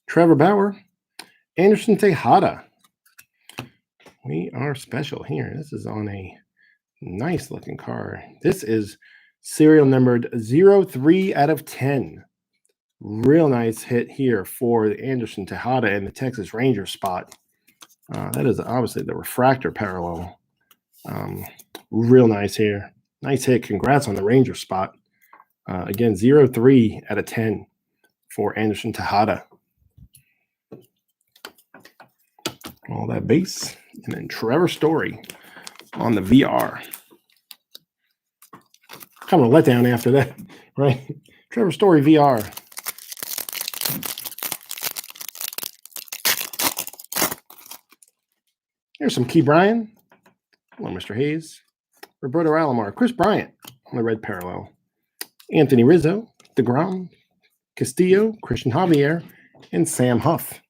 Trevor Bauer, Anderson Tejada. We are special here. This is on a nice looking card. This is serial numbered 03 out of 10. Real nice hit here for the Anderson Tejada and the Texas Rangers spot. That is obviously the refractor parallel. Real nice here. Nice hit. Congrats on the Rangers spot. Again, 03 out of 10 for Anderson Tejada. All that base. And then Trevor Story on the VR. Kind of a letdown after that, right? Trevor Story VR. Here's some Key Bryan. Hello, Mr. Hayes. Roberto Alomar. Chris Bryant on the red parallel. Anthony Rizzo. DeGrom. Castillo. Christian Javier. And Sam Huff.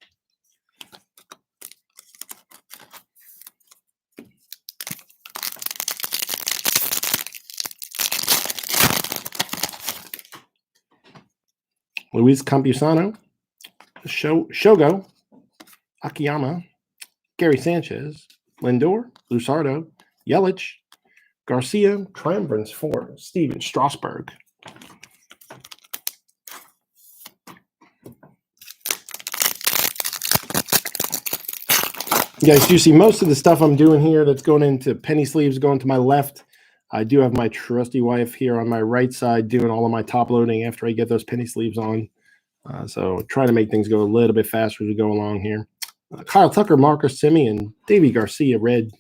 Luis Campusano. Shogo. Akiyama. Gary Sanchez. Lindor. Lusardo. Yelich. Garcia. Triumvirate for Steven Strasburg. You guys do see most of the stuff I'm doing here that's going into penny sleeves going to my left. I do have my trusty wife here on my right side doing all of my top loading after I get those penny sleeves on. So try to make things go a little bit faster as we go along here. Kyle Tucker, Marcus Semien, Davey Garcia, red.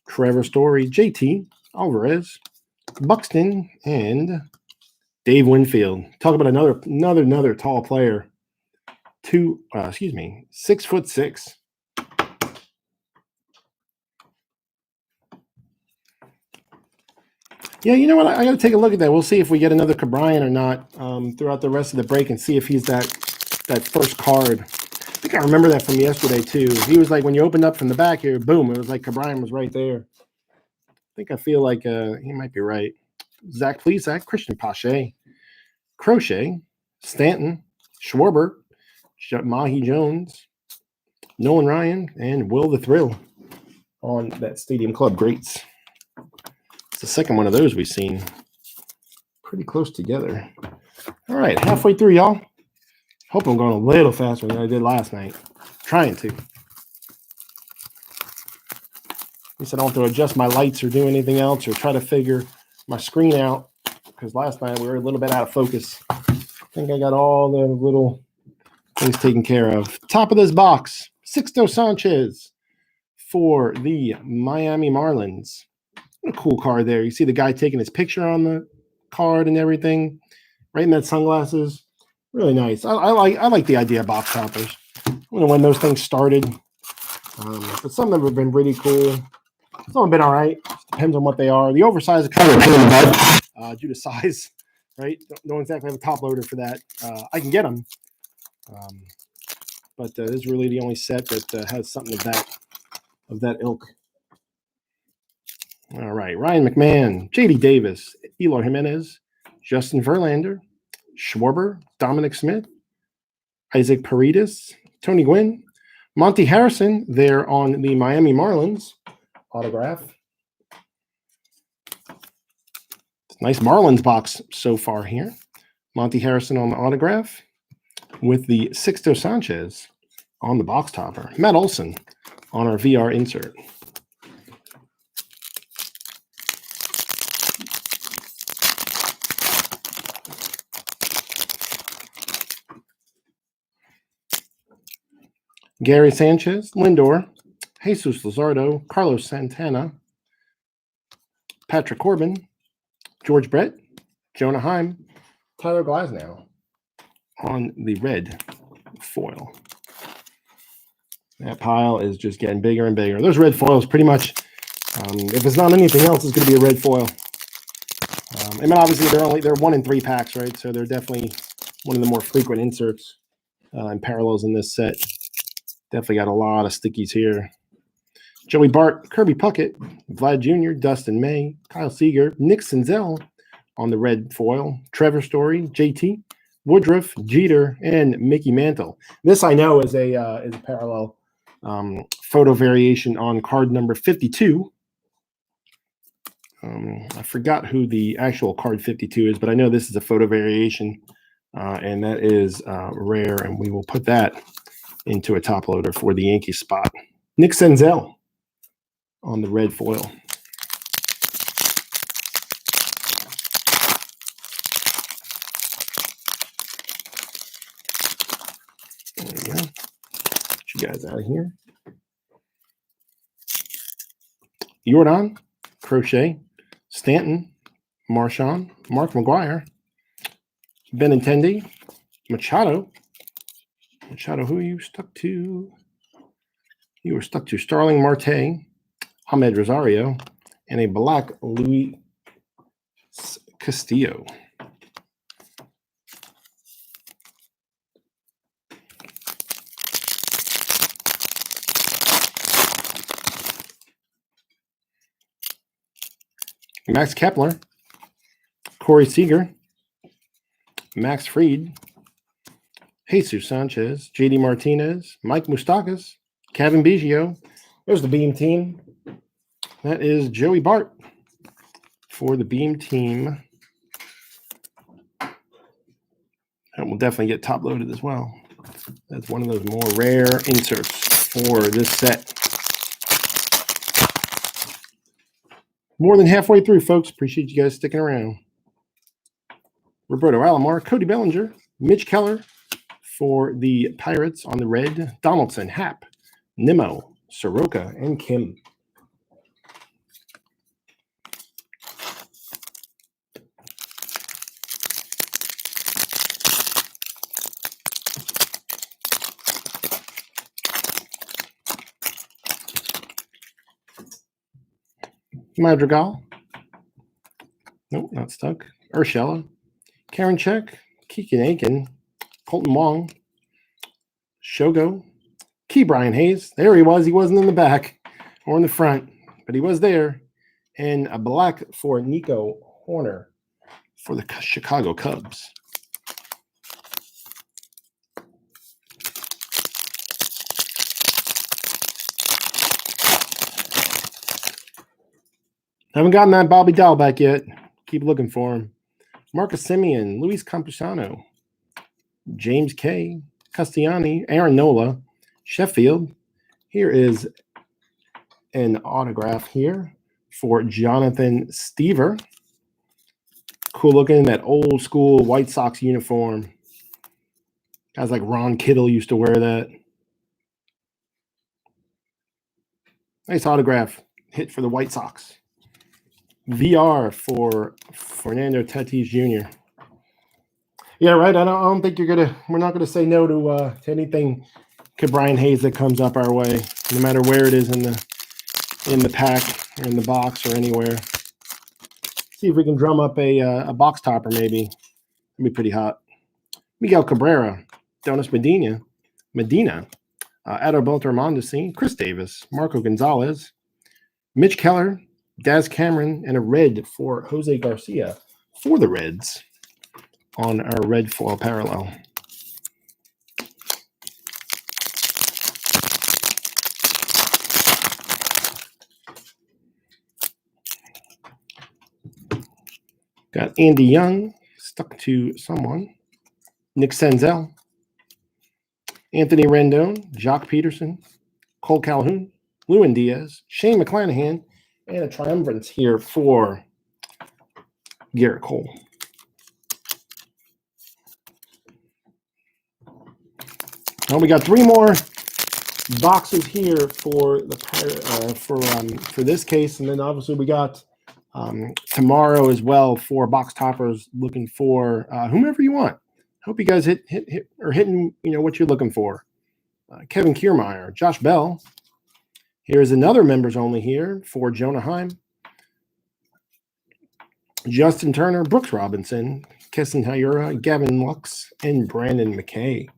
Trevor Story, JT, Alvarez, Buxton, and Dave Winfield. Talk about another tall player. 6'6". Yeah, you know what? I got to take a look at that. We'll see if we get another Cabrian or not throughout the rest of the break and see if he's that first card. I think I remember that from yesterday, too. He was like, when you opened up from the back here, boom, it was like Cabrian was right there. I feel like he might be right. Zach Plesac, Christian Pache, Crochet, Stanton, Schwarber, Mahi Jones, Nolan Ryan, and Will the Thrill on that Stadium Club Greats. It's the second one of those we've seen. Pretty close together. All right, halfway through, y'all. Hope I'm going a little faster than I did last night. Trying to. At least I don't have to adjust my lights or do anything else or try to figure my screen out because last night we were a little bit out of focus. I think I got all the little things taken care of. Top of this box, Sixto Sanchez for the Miami Marlins. What a cool card there. You see the guy taking his picture on the card and everything, right in that sunglasses. Really nice. I like the idea of box toppers. I don't know when those things started, but some of them have been pretty cool. Some have been all right. Just depends on what they are. The oversized kind of due to size, right? Don't exactly have a top loader for that. I can get them, but this is really the only set that has something of that ilk. All right, Ryan McMahon, J.D. Davis, Eloy Jimenez, Justin Verlander, Schwarber, Dominic Smith, Isaac Paredes, Tony Gwynn, Monty Harrison there on the Miami Marlins autograph. Nice Marlins box so far here. Monty Harrison on the autograph with the Sixto Sanchez on the box topper. Matt Olson on our VR insert. Gary Sanchez, Lindor, Jesus Luzardo, Carlos Santana, Patrick Corbin, George Brett, Jonah Heim, Tyler Glasnow on the red foil. That pile is just getting bigger and bigger. Those red foils pretty much, if it's not anything else, it's going to be a red foil. I mean, obviously, they're 1 in 3 packs, right? So they're definitely one of the more frequent inserts and parallels in this set. Definitely got a lot of stickies here. Joey Bart, Kirby Puckett, Vlad Jr., Dustin May, Kyle Seager, Nick Senzel on the red foil, Trevor Story, JT, Woodruff, Jeter, and Mickey Mantle. This I know is a parallel photo variation on card number 52. I forgot who the actual card 52 is, but I know this is a photo variation, and that is rare, and we will put that into a top loader for the Yankee spot. Nick Senzel on the red foil. There we go. Get you guys out of here. Jordan, Crochet, Stanton, Marchand, Mark McGuire, Benintendi, Machado. Machado, who are you stuck to? You were stuck to Starling Marte, Ahmed Rosario, and a black Luis Castillo. Max Kepler, Corey Seager, Max Fried, Jesus Sanchez, JD Martinez, Mike Moustakas, Kevin Biggio. There's the Beam team. That is Joey Bart for the Beam team. And we'll definitely get top loaded as well. That's one of those more rare inserts for this set. More than halfway through, folks. Appreciate you guys sticking around. Roberto Alomar, Cody Bellinger, Mitch Keller for the Pirates on the red. Donaldson, Happ, Nimmo, Soroka, and Kim. Madrigal. Nope, not stuck. Urshela. Karinchak. Keegan Aiken. Colton Wong. Shogo. Key Brian Hayes. There he was. He wasn't in the back or in the front, but he was there. And a black for Nico Horner for the Chicago Cubs. Haven't gotten that Bobby Dahl back yet. Keep looking for him. Marcus Semien, Luis Campusano, James K, Castellani, Aaron Nola, Sheffield. Here is an autograph here for Jonathan Stever. Cool looking, that old school White Sox uniform. Guys like Ron Kittle used to wear that. Nice autograph hit for the White Sox. VR for Fernando Tatis Jr. Yeah, right. I don't think we're not gonna say no to anything to Brian Hayes that comes up our way, no matter where it is in the pack or in the box or anywhere. See if we can drum up a box topper, maybe. It'd be pretty hot. Miguel Cabrera, Donis Medina, Adalberto Mondesi, Chris Davis, Marco Gonzalez, Mitch Keller, Daz Cameron, and a red for Jose Garcia for the Reds on our red foil parallel. Got Andy Young stuck to someone. Nick Senzel, Anthony Rendon, Jock Peterson, Cole Calhoun, Lewin Diaz, Shane McClanahan, and a triumvirate here for Garrett Cole. Well, we got 3 more boxes here for the for this case, and then obviously we got tomorrow as well for box toppers, looking for whomever you want. Hope you guys hitting what you're looking for. Kevin Kiermaier, Josh Bell. Here's another members only here for Jonah Heim, Justin Turner, Brooks Robinson, Keston Hiura, Gavin Lux, and Brandon McKay.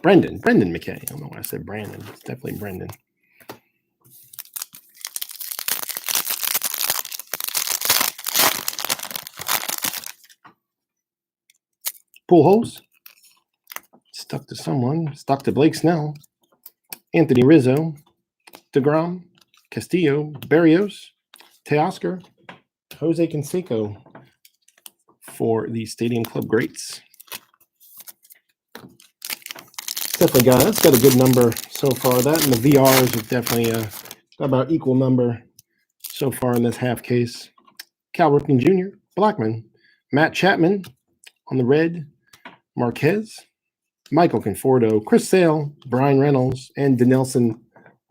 Brendan McKay. I don't know why I said Brandon. It's definitely Brendan. Pujols. Stuck to someone. Stuck to Blake Snell. Anthony Rizzo. DeGrom. Castillo. Berrios. Teoscar. Jose Canseco for the Stadium Club Greats. That's got a good number so far. That and the VRs is definitely got about equal number so far in this half case. Cal Ripken Jr., Blackman, Matt Chapman on the red, Marquez, Michael Conforto, Chris Sale, Brian Reynolds, and Dinelson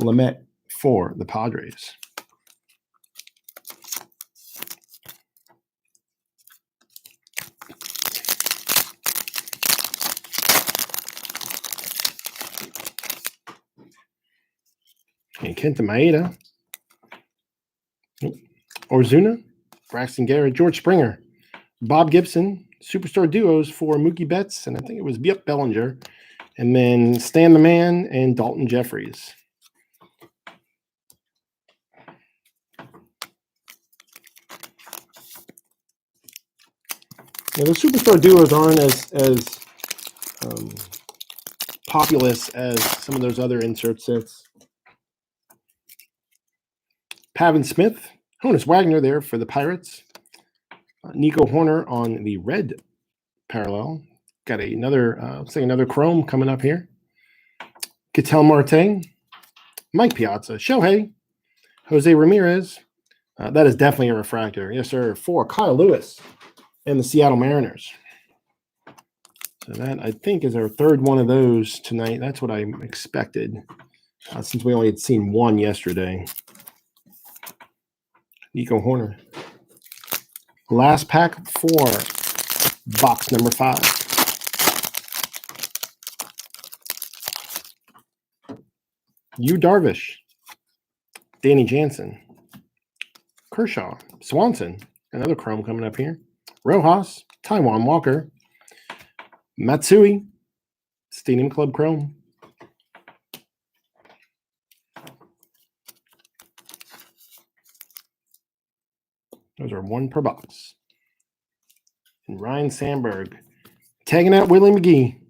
Lamet for the Padres. And Kenta Maeda. Ozuna. Braxton Garrett. George Springer. Bob Gibson. Superstar duos for Mookie Betts. And I think it was Bellinger. And then Stan the Man and Dalton Jeffries. Yeah, the superstar duos aren't as populous as some of those other insert sets. Pavin Smith, Honus Wagner there for the Pirates. Nico Horner on the red parallel. Got another, looks like another chrome coming up here. Ketel Marte, Mike Piazza, Shohei, Jose Ramirez. That is definitely a refractor. Yes, sir. For Kyle Lewis and the Seattle Mariners. So that, I think, is our third one of those tonight. That's what I expected, since we only had seen one yesterday. Nico Horner. Last pack for box number 5. Yu Darvish. Danny Jansen. Kershaw. Swanson. Another chrome coming up here. Rojas. Taijuan Walker. Matsui. Stadium Club chrome. Those are 1 per box. And Ryan Sandberg tagging out Willie McGee.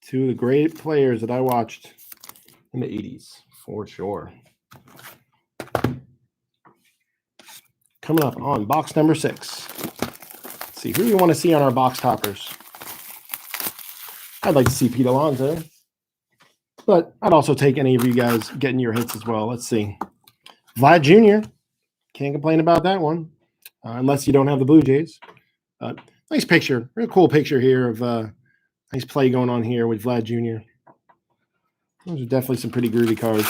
2 of the great players that I watched in the 80s, for sure. Coming up on box number 6. Let's see, who do we want to see on our box toppers? I'd like to see Pete Alonso, but I'd also take any of you guys getting your hits as well. Let's see. Vlad Jr. Can't complain about that one, unless you don't have the Blue Jays. Nice picture. Real cool picture here of nice play going on here with Vlad Jr. Those are definitely some pretty groovy cards.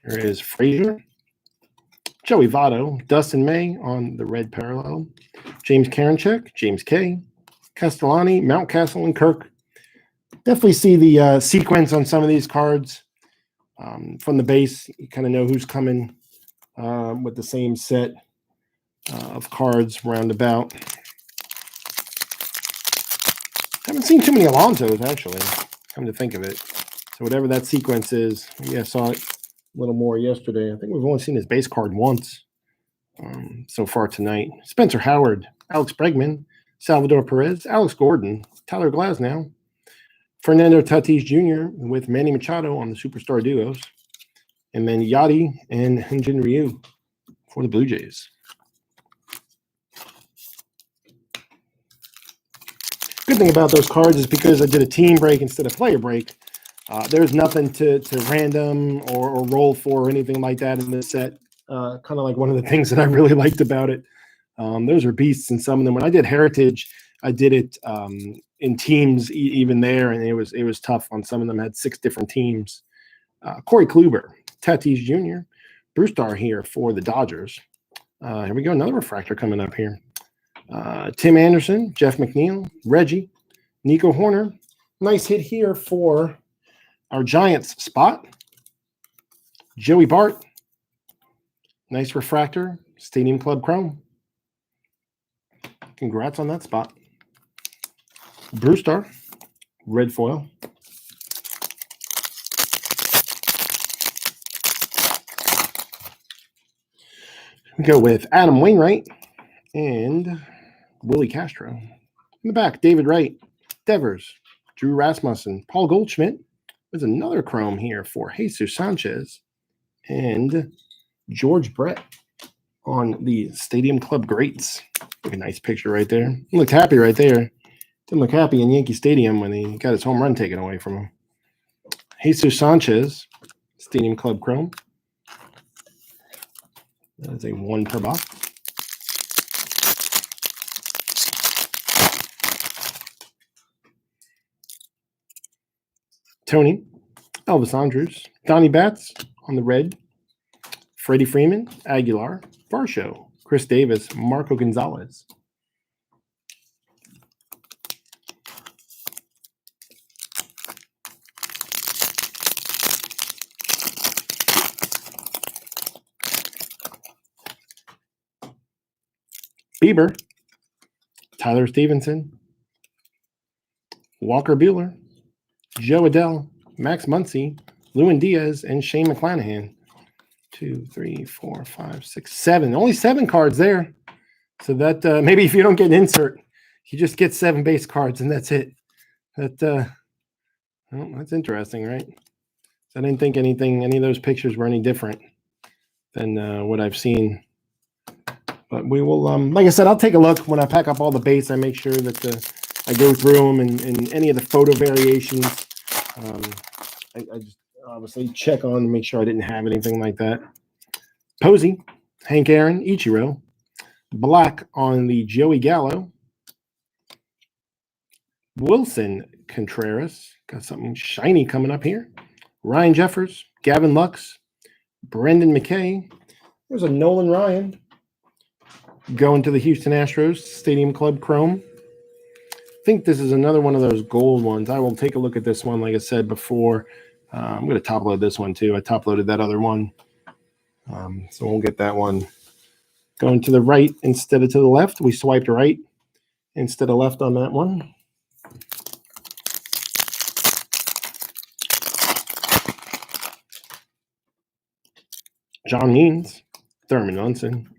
There is Frazier, Joey Votto, Dustin May on the red parallel, James Karinchak, James K, Castellani, Mountcastle, and Kirk. Definitely see the sequence on some of these cards. From the base, you kind of know who's coming with the same set of cards roundabout. Haven't seen too many Alonsos, actually, come to think of it. So whatever that sequence is, I saw it a little more yesterday. I think we've only seen his base card once so far tonight. Spencer Howard, Alex Bregman, Salvador Perez, Alex Gordon, Tyler Glasnow, Fernando Tatis Jr. with Manny Machado on the Superstar Duos, and then Yachty and Hyunjin Ryu for the Blue Jays. Good thing about those cards is because I did a team break instead of player break, there's nothing to random or roll for or anything like that in this set. Kind of like one of the things that I really liked about it. Those are beasts in some of them. When I did Heritage, I did it in teams even there, and it was tough on some of them. Had 6 different teams. Corey Kluber, Tatis Jr., Bruce Star here for the Dodgers. Here we go, another refractor coming up here. Tim Anderson, Jeff McNeil, Reggie, Nico Horner. Nice hit here for our Giants spot. Joey Bart. Nice refractor, Stadium Club Chrome. Congrats on that spot. Bruce Star, red foil. We go with Adam Wainwright and Willie Castro. In the back, David Wright, Devers, Drew Rasmussen, Paul Goldschmidt. There's another chrome here for Jesus Sanchez and George Brett on the Stadium Club Greats. Look, a nice picture right there. He looked happy right there. Didn't look happy in Yankee Stadium when he got his home run taken away from him. Jesus Sanchez, Stadium Club Chrome. That is a 1 per box. Tony, Elvis Andrus, Donnie Batts on the red. Freddie Freeman, Aguilar, Varsho, Chris Davis, Marco Gonzalez. Bieber, Tyler Stevenson, Walker Buehler, Joe Adell, Max Muncy, Lewin Diaz, and Shane McClanahan. 2, 3, 4, 5, 6, 7. Only 7 cards there. So that maybe if you don't get an insert, you just get 7 base cards and that's it. Well, that's interesting, right? So I didn't think any of those pictures were any different than what I've seen. But we will, like I said, I'll take a look when I pack up all the base. I make sure that I go through them and any of the photo variations. I just obviously check on and make sure I didn't have anything like that. Posey, Hank Aaron, Ichiro, black on the Joey Gallo. Wilson Contreras, got something shiny coming up here. Ryan Jeffers, Gavin Lux, Brendan McKay. There's a Nolan Ryan going to the Houston Astros Stadium Club Chrome. I think this is another one of those gold ones. I will take a look at this one, like I said before. I'm going to top load this one too. I top loaded that other one. So we'll get that one going to the right instead of to the left. We swiped right instead of left on that one. John Means, Thurman Munson,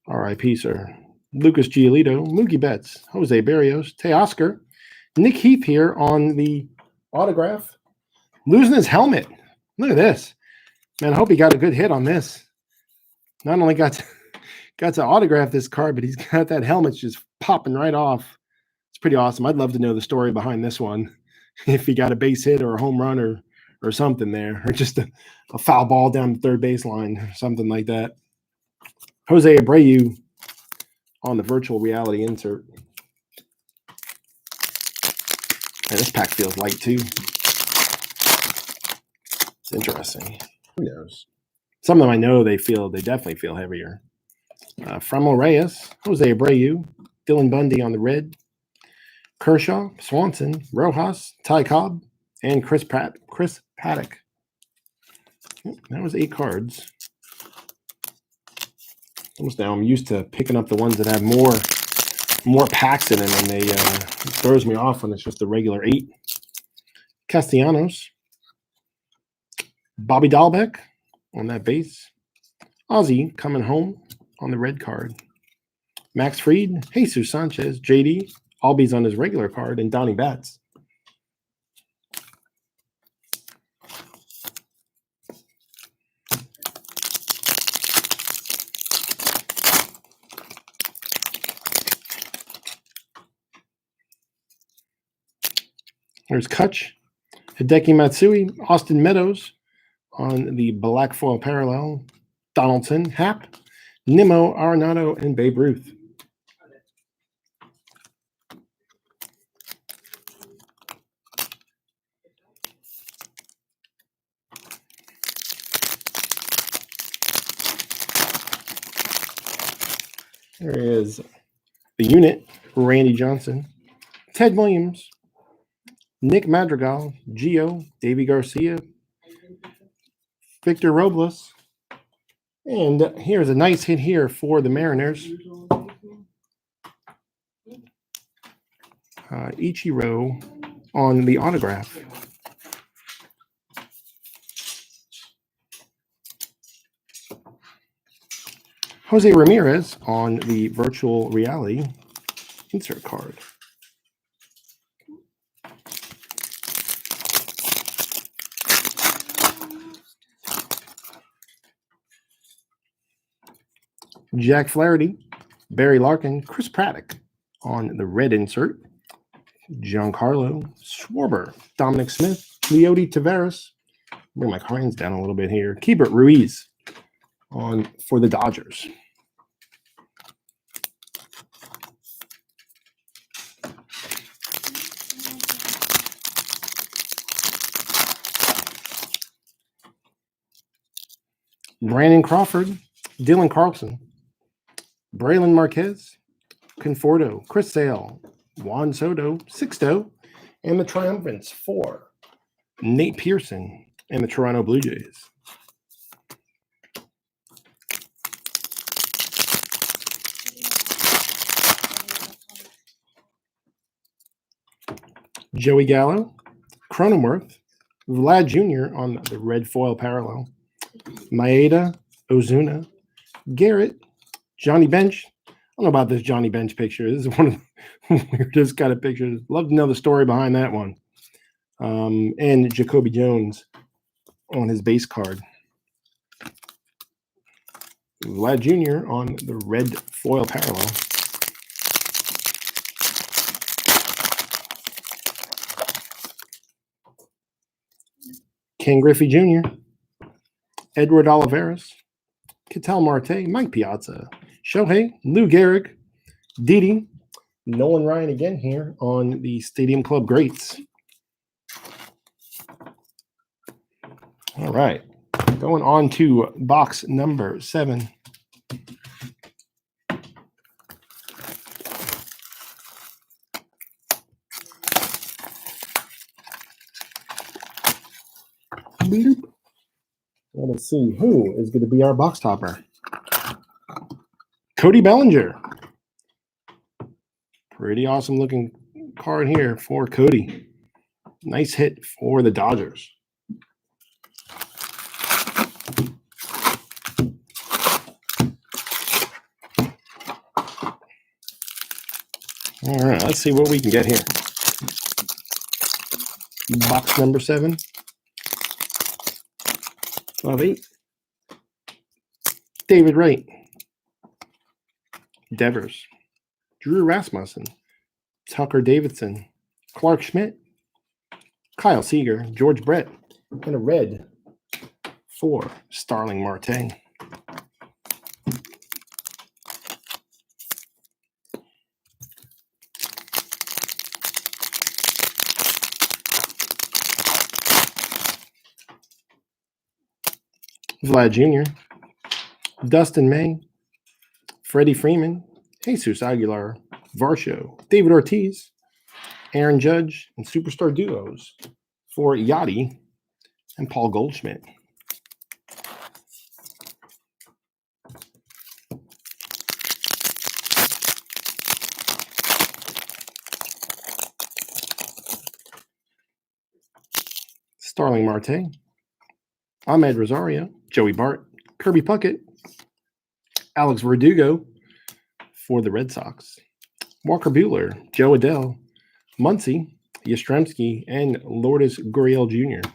R.I.P. sir. Lucas Giolito, Mookie Betts, Jose Barrios, Teoscar, Nick Heath here on the autograph. Losing his helmet. Look at this. Man, I hope he got a good hit on this. Not only got to autograph this card, but he's got that helmet just popping right off. It's pretty awesome. I'd love to know the story behind this one. If he got a base hit or a home run or something there, or just a foul ball down the third baseline or something like that. Jose Abreu on the virtual reality insert. And this pack feels light too. It's interesting. Who knows? Some of them I know they definitely feel heavier. Fremel Reyes, Jose Abreu, Dylan Bundy on the red, Kershaw, Swanson, Rojas, Ty Cobb, and Chris Paddock. That was 8 cards. Almost now I'm used to picking up the ones that have more packs in them, and it throws me off when it's just the regular 8. Castellanos, Bobby Dahlbeck on that base. Ozzy coming home on the red card. Max Fried, Jesus Sanchez, JD, Albies on his regular card, and Donnie Batts. There's Kutch, Hideki Matsui, Austin Meadows on the black foil parallel, Donaldson, Happ, Nimmo, Arenado, and Babe Ruth. There is the unit, Randy Johnson, Ted Williams, Nick Madrigal, Gio, Davey Garcia, Victor Robles, and here's a nice hit here for the Mariners. Ichiro on the autograph. Jose Ramirez on the virtual reality insert card. Jack Flaherty, Barry Larkin, Chris Paddock on the red insert. Giancarlo Schwarber, Dominic Smith, Leody Taveras. Bring my hands down a little bit here. Keibert Ruiz on for the Dodgers. Brandon Crawford, Dylan Carlson, Braylon Marquez, Conforto, Chris Sale, Juan Soto, Sixto, and the triumphants for Nate Pearson and the Toronto Blue Jays. Joey Gallo, Cronenworth, Vlad Jr. on the red foil parallel, Maeda, Ozuna, Garrett, Johnny Bench. I don't know about this Johnny Bench picture. This is one of the weirdest kind of pictures. Love to know the story behind that one. And Jacoby Jones on his base card. Vlad Jr. on the red foil parallel. Ken Griffey Jr., Edward Olivares, Ketel Marte, Mike Piazza, Shohei, Lou Gehrig, Didi, Nolan Ryan again here on the Stadium Club Greats. All right, going on to box number 7. Bloop. Let's see who is going to be our box topper. Cody Bellinger. Pretty awesome looking card here for Cody. Nice hit for the Dodgers. All right, let's see what we can get here. Box number 7. 12-8. David Wright. Devers. Drew Rasmussen. Tucker Davidson. Clark Schmidt. Kyle Seager. George Brett. And a red for Starling Marte. Vlad Jr., Dustin May, Freddie Freeman, Jesus Aguilar, Varsho, David Ortiz, Aaron Judge, and Superstar Duos for Yachty and Paul Goldschmidt. Starling Marte, Ahmed Rosario, Joey Bart, Kirby Puckett, Alex Verdugo for the Red Sox, Walker Buehler, Joe Adele, Muncy, Yastrzemski, and Lourdes Gurriel Jr.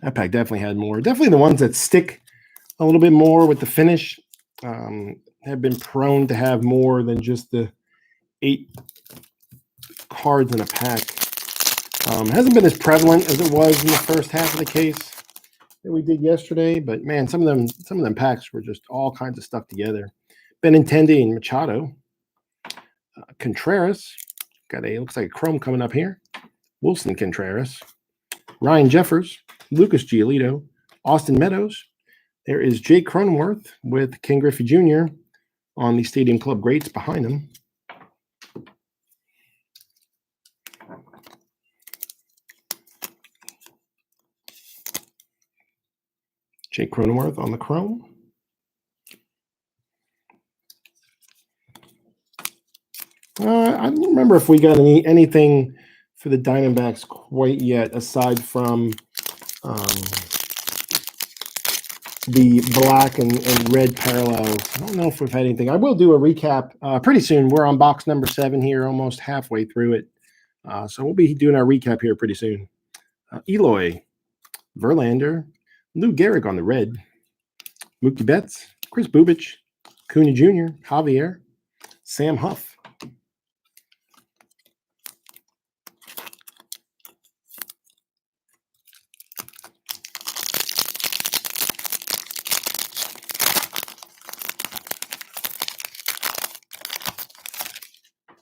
That pack definitely had more. Definitely the ones that stick a little bit more with the finish have been prone to have more than just the 8 cards in a pack. Hasn't been as prevalent as it was in the first half of the case that we did yesterday, but man, some of them packs were just all kinds of stuff together. Benintendi and Machado, Contreras, looks like a chrome coming up here. Wilson Contreras, Ryan Jeffers, Lucas Giolito, Austin Meadows. There is Jake Cronenworth with Ken Griffey Jr. on the Stadium Club Greats behind him. Jake Cronenworth on the chrome. I don't remember if we got anything for the Diamondbacks quite yet, aside from the black and red parallels. I don't know if we've had anything. I will do a recap pretty soon. We're on box number 7 here, almost halfway through it. So we'll be doing our recap here pretty soon. Eloy, Verlander, Lou Gehrig on the red, Mookie Betts, Chris Bubich, Cunha Jr., Javier, Sam Huff.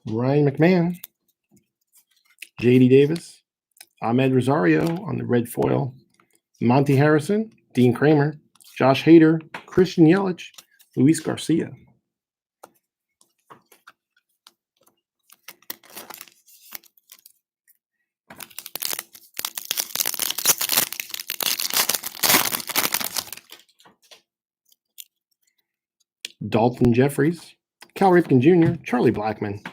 Ryan McMahon, J.D. Davis, Ahmed Rosario on the red foil, Monty Harrison, Dean Kramer, Josh Hader, Christian Yelich, Luis Garcia. Dalton Jeffries, Cal Ripken Jr., Charlie Blackmon.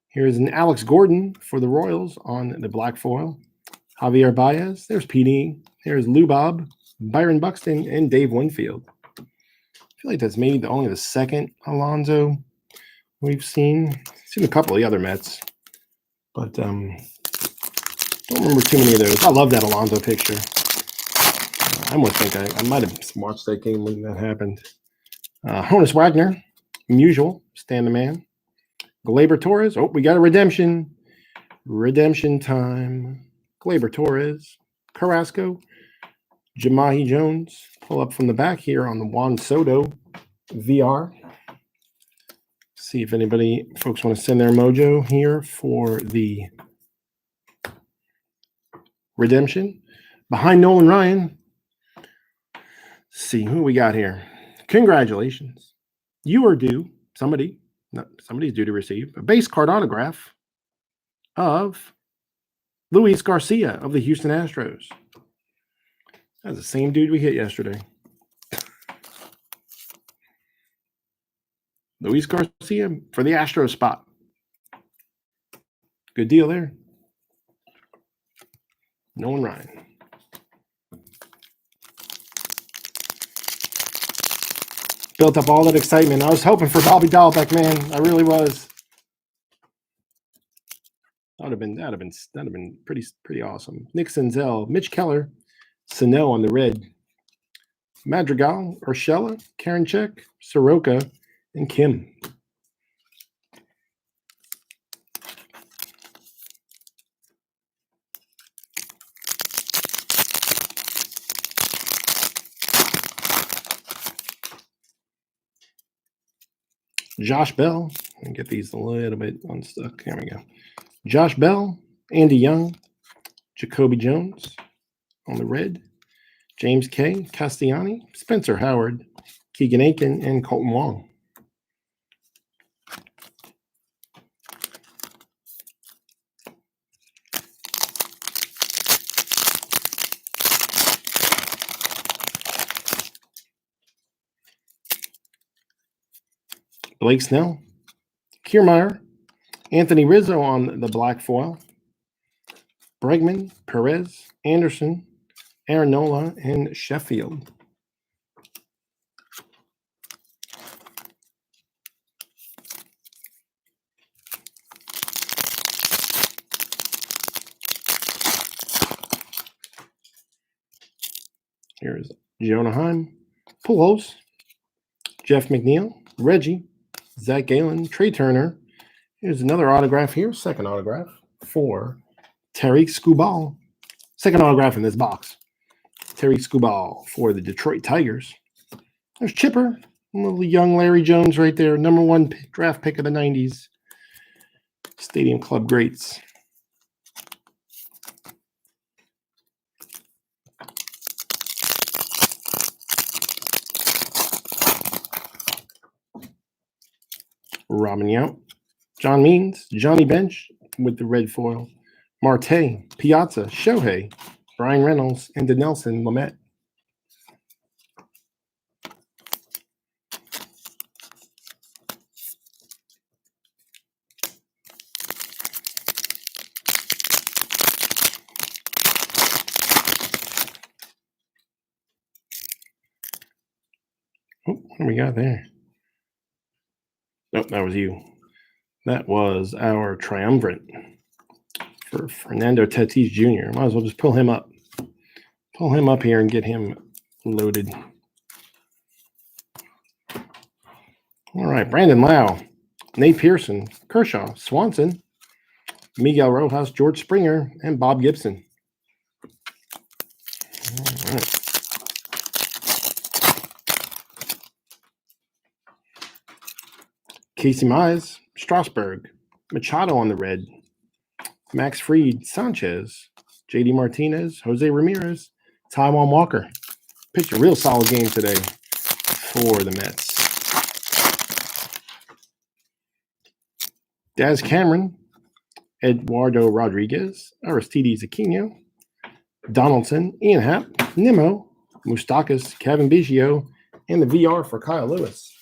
Here's an Alex Gordon for the Royals on the black foil. Javier Baez, there's PD, there's Lou Bob, Byron Buxton, and Dave Winfield. I feel like that's maybe only the second Alonso we've seen. Seen a couple of the other Mets, but don't remember too many of those. I love that Alonso picture. I almost think I might have watched that game when that happened. Honus Wagner, usual, stand the man. Gleyber Torres. Oh, we got a redemption. Redemption time. Gleyber Torres. Carrasco. Jamahi Jones. Pull up from the back here on the Juan Soto VR. See if anybody, folks, want to send their mojo here for the redemption. Behind Nolan Ryan. Let's see who we got here. Congratulations. You are due, somebody's due to receive a base card autograph of Luis Garcia of the Houston Astros. That's the same dude we hit yesterday. Luis Garcia for the Astros spot. Good deal there. Nolan Ryan. Built up all that excitement. I was hoping for Bobby Dahlbeck, man. I really was. That'd have been pretty awesome. Nick Senzel, Mitch Keller, Sano on the red. Madrigal, Urshela, Karinchak, Soroka, and Kim. Josh Bell. Let me get these a little bit unstuck. There we go. Josh Bell, Andy Young, Jacoby Jones on the red. James K. Castellani, Spencer Howard, Keegan Aiken, and Colton Wong. Blake Snell, Kiermaier, Anthony Rizzo on the black foil, Bregman, Perez, Anderson, Aaron Nola, and Sheffield. Here's Jonah Heim, Pujols, Jeff McNeil, Reggie, Zach Galen, Trey Turner. Here's another autograph here, second autograph for Tariq Skubal. Second autograph in this box. Tariq Skubal for the Detroit Tigers. There's Chipper, little young Larry Jones right there, number one draft pick of the 90s. Stadium Club greats. Robin Yount, John Means, Johnny Bench with the red foil, Marte, Piazza, Shohei, Brian Reynolds, and Denelson Lamet. Oh, what do we got there? Nope, that was you. That was our triumvirate for Fernando Tatis Jr. Might as well just pull him up. Pull him up here and get him loaded. All right, Brandon Lau, Nate Pearson, Kershaw, Swanson, Miguel Rojas, George Springer, and Bob Gibson. All right. Casey Mize, Strasburg, Machado on the red, Max Fried, Sanchez, JD Martinez, Jose Ramirez, Taijuan Walker. Pitched a real solid game today for the Mets. Daz Cameron, Eduardo Rodriguez, Aristides Aquino, Donaldson, Ian Happ, Nimmo, Moustakas, Kevin Biggio, and the VR for Kyle Lewis.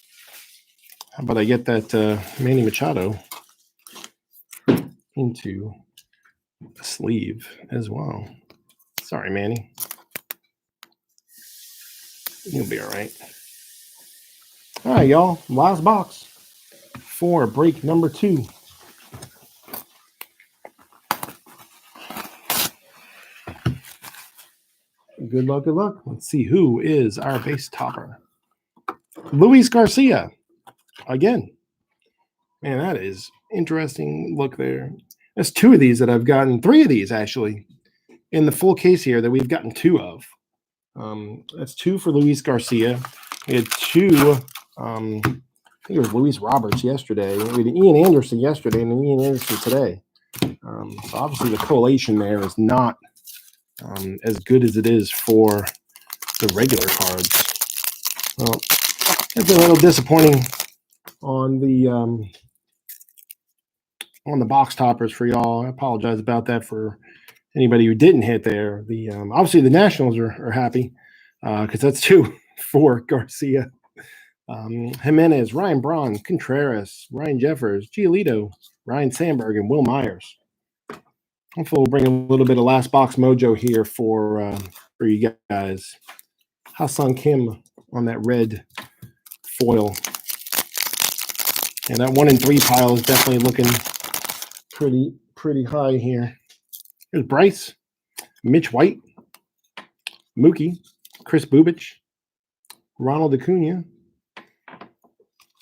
How about I get that Manny Machado into a sleeve as well? Sorry, Manny. You'll be all right. All right, y'all. Last box for break number 2. Good luck, good luck. Let's see who is our base topper. Luis Garcia. Again. Man, that is interesting look there. That's 2 of these that I've gotten. 3 of these, actually, in the full case here that we've gotten 2 of. That's 2 for Luis Garcia. We had 2, I think it was Luis Roberts yesterday. We had Ian Anderson yesterday and then Ian Anderson today. So obviously the collation there is not as good as it is for the regular cards. Well, it's a little disappointing on the box toppers for y'all. I apologize about that for anybody who didn't hit there. The obviously the Nationals are happy because that's 2 for Garcia. Jimenez, Ryan Braun, Contreras, Ryan Jeffers, Giolito, Ryan Sandberg, and Will Myers. Hopefully we'll bring a little bit of last box mojo here for you guys. Ha-Seong Kim on that red foil. And that 1 in 3 pile is definitely looking pretty high here. Here's Bryce, Mitch White, Mookie, Chris Bubich, Ronald Acuna.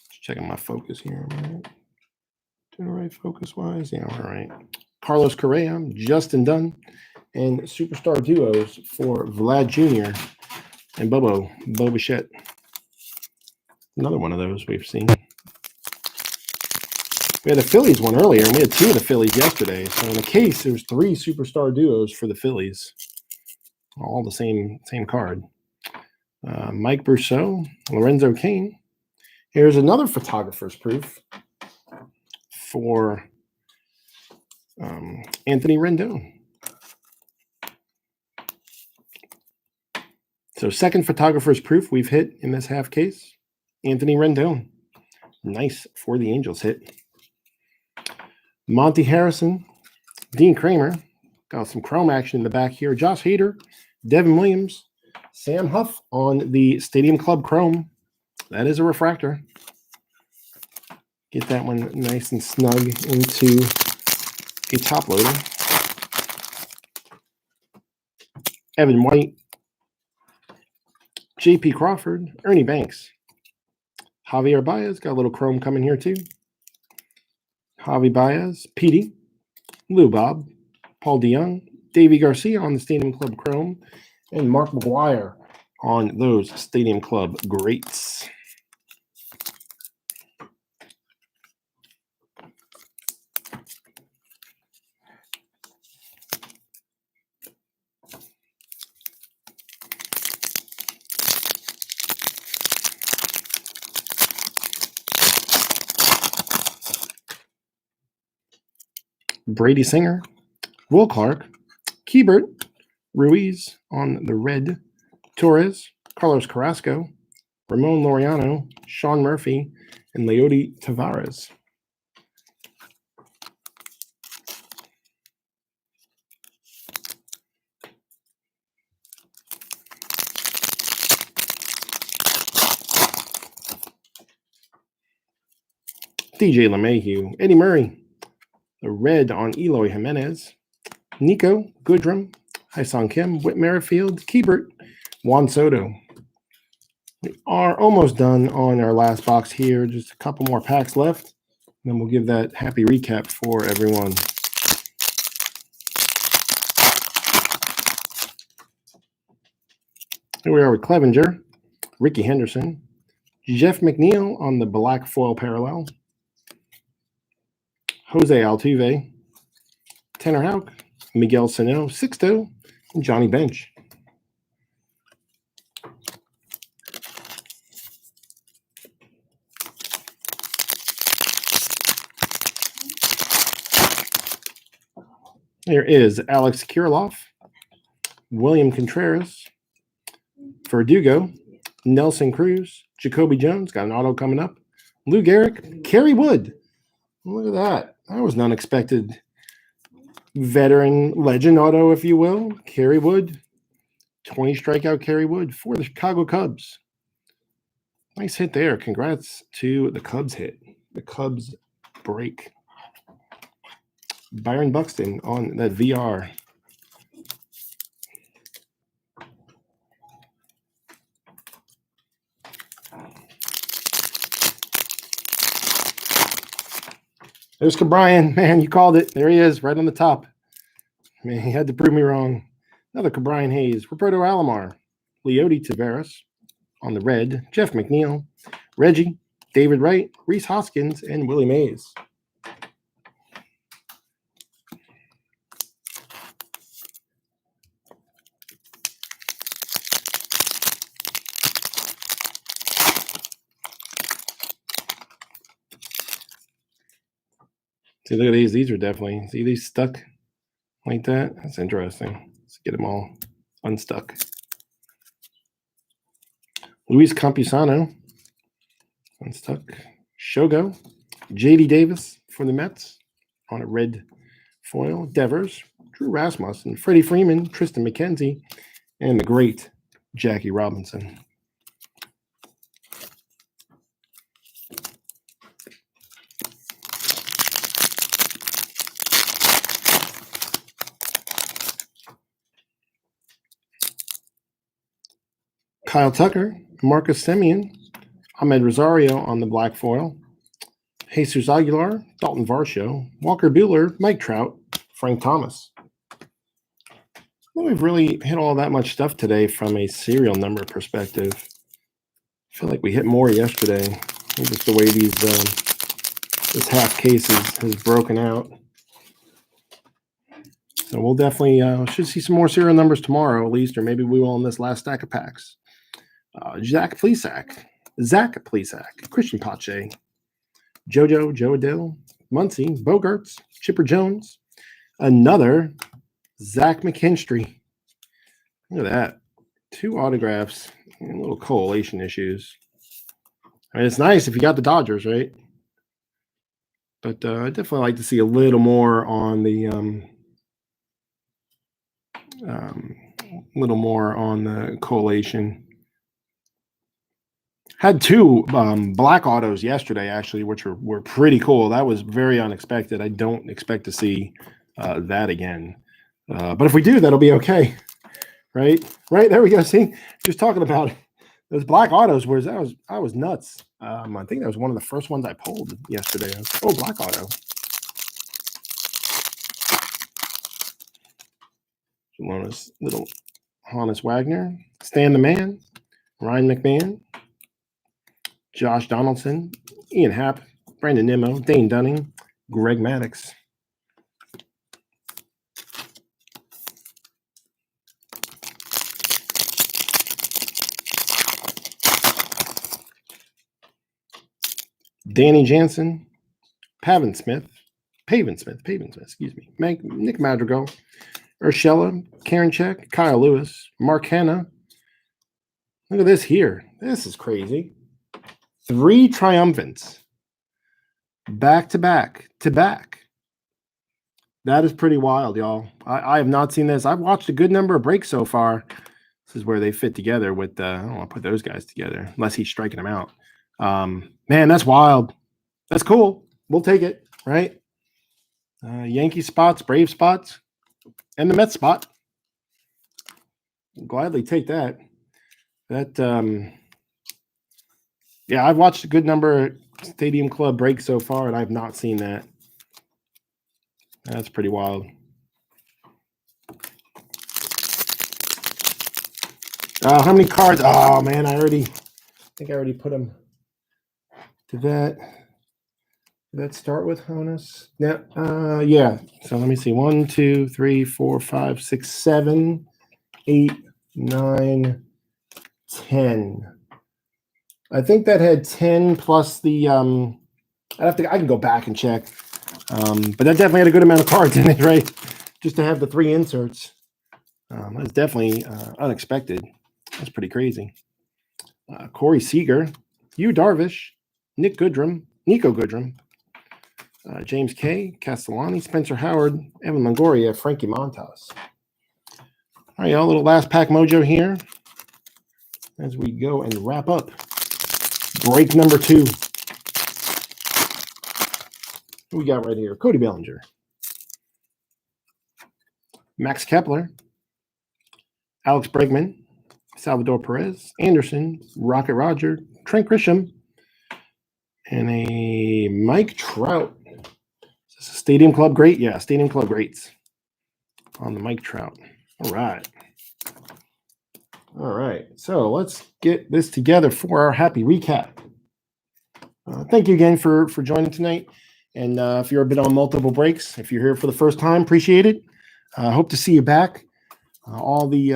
Just checking my focus here. Doing the right focus-wise? Yeah, all right. Carlos Correa, Justin Dunn, and Superstar Duos for Vlad Jr. and Bo Bichette. Another one of those we've seen. We had a Phillies one earlier, and we had 2 of the Phillies yesterday. So in the case, there's 3 Superstar Duos for the Phillies. All the same card. Mike Brousseau, Lorenzo Cain. Here's another photographer's proof for Anthony Rendon. So second photographer's proof we've hit in this half case. Anthony Rendon. Nice for the Angels hit. Monty Harrison, Dean Kramer. Got some chrome action in the back here. Josh Hader, Devin Williams, Sam Huff on the Stadium Club Chrome. That is a refractor. Get that one nice and snug into a top loader. Evan White, J.P. Crawford, Ernie Banks, Javier Baez. Got a little chrome coming here too. Javi Baez, Petey, Lou Bob, Paul DeYoung, Davey Garcia on the Stadium Club Chrome, and Mark McGuire on those Stadium Club Greats. Brady Singer, Will Clark, Keibert, Ruiz on the red, Torres, Carlos Carrasco, Ramon Laureano, Sean Murphy, and Leody Tavares. DJ LeMahieu, Eddie Murray, the red on Eloy Jimenez, Nico Goodrum, Ha-Seong Kim, Whit Merrifield, Keibert, Juan Soto. We are almost done on our last box here. Just a couple more packs left. And then we'll give that happy recap for everyone. Here we are with Clevenger, Ricky Henderson, Jeff McNeil on the black foil parallel, Jose Altuve, Tanner Houck, Miguel Sano, Sixto, and Johnny Bench. There is Alex Kirilloff, William Contreras, Verdugo, Nelson Cruz, Jacoby Jones, got an auto coming up, Lou Gehrig, Kerry Wood. Look at that. That was an unexpected veteran legend auto, if you will. Kerry Wood, 20 strikeout Kerry Wood for the Chicago Cubs. Nice hit there. Congrats to the Cubs hit. The Cubs break. Byron Buxton on that VR. There's Cabrian. Man, you called it. There he is, right on the top. Man, he had to prove me wrong. Another Cabrian Hayes. Roberto Alomar. Leody Taveras on the red. Jeff McNeil. Reggie. David Wright. Rhys Hoskins. And Willie Mays. See, look at these. These are definitely, see these stuck like that? That's interesting. Let's get them all unstuck. Luis Campusano, unstuck. Shogo. J.D. Davis for the Mets on a red foil. Devers, Drew Rasmussen, Freddie Freeman, Tristan McKenzie, and the great Jackie Robinson. Kyle Tucker, Marcus Semien, Ahmed Rosario on the black foil, Jesus Aguilar, Dalton Varsho, Walker Buehler, Mike Trout, Frank Thomas. Well, we've really hit all that much stuff today from a serial number perspective. I feel like we hit more yesterday. Just the way these this half case has broken out. So we'll definitely should see some more serial numbers tomorrow at least, or maybe we will in this last stack of packs. Zach Plesac, Christian Pache, Joe Adele, Muncie, Bogarts, Chipper Jones, another Zach McKinstry. Look at that. 2 autographs and little correlation issues. I mean, it's nice if you got the Dodgers, right? But I definitely like to see a little more on the correlation. Had 2 black autos yesterday, actually, which were pretty cool. That was very unexpected. I don't expect to see that again. But if we do, that'll be okay. Right? Right, there we go. See, just talking about it. Those black autos, I was nuts. I think that was one of the first ones I pulled yesterday. Black auto. Little Honus Wagner, Stan the Man, Ryan McMahon, Josh Donaldson, Ian Happ, Brandon Nimmo, Dane Dunning, Greg Maddux. Danny Jansen, Pavin Smith, excuse me, Nick Madrigal, Urshela, Karinchak, Kyle Lewis, Mark Hanna. Look at this here. This is crazy. 3 triumphants. Back to back. That is pretty wild, y'all. I have not seen this. I've watched a good number of breaks so far. This is where they fit together with I don't want to put those guys together unless he's striking them out. Man, that's wild. That's cool. We'll take it, right? Yankee spots, Brave spots, and the Mets spot. I'll gladly take that. Yeah, I've watched a good number of Stadium Club breaks so far, and I've not seen that. That's pretty wild. How many cards? Oh, man, I think I already put them to that. Did that start with Honus? Yeah. So let me see. 1, 2, 3, 4, 5, 6, 7, 8, 9, 10. I think that had 10 plus the I can go back and check. But that definitely had a good amount of cards in it, right? just to have the 3 inserts. That's definitely unexpected. That's pretty crazy. Corey Seager, Yu Darvish, Nico Goodrum, James K, Castellani, Spencer Howard, Evan Longoria, Frankie Montas. All right, y'all, a little last pack mojo here as we go and wrap up break number 2. Who we got right here? Cody Bellinger, Max Kepler, Alex Bregman, Salvador Perez, Anderson, Rocket Roger, Trent Grisham, and a Mike Trout. Is this a Stadium Club great? Yeah, Stadium Club greats on the Mike Trout. All right. All right. So let's get this together for our happy recap. Thank you again for joining tonight. And if you're a bit on multiple breaks, if you're here for the first time, appreciate it. Hope to see you back. All the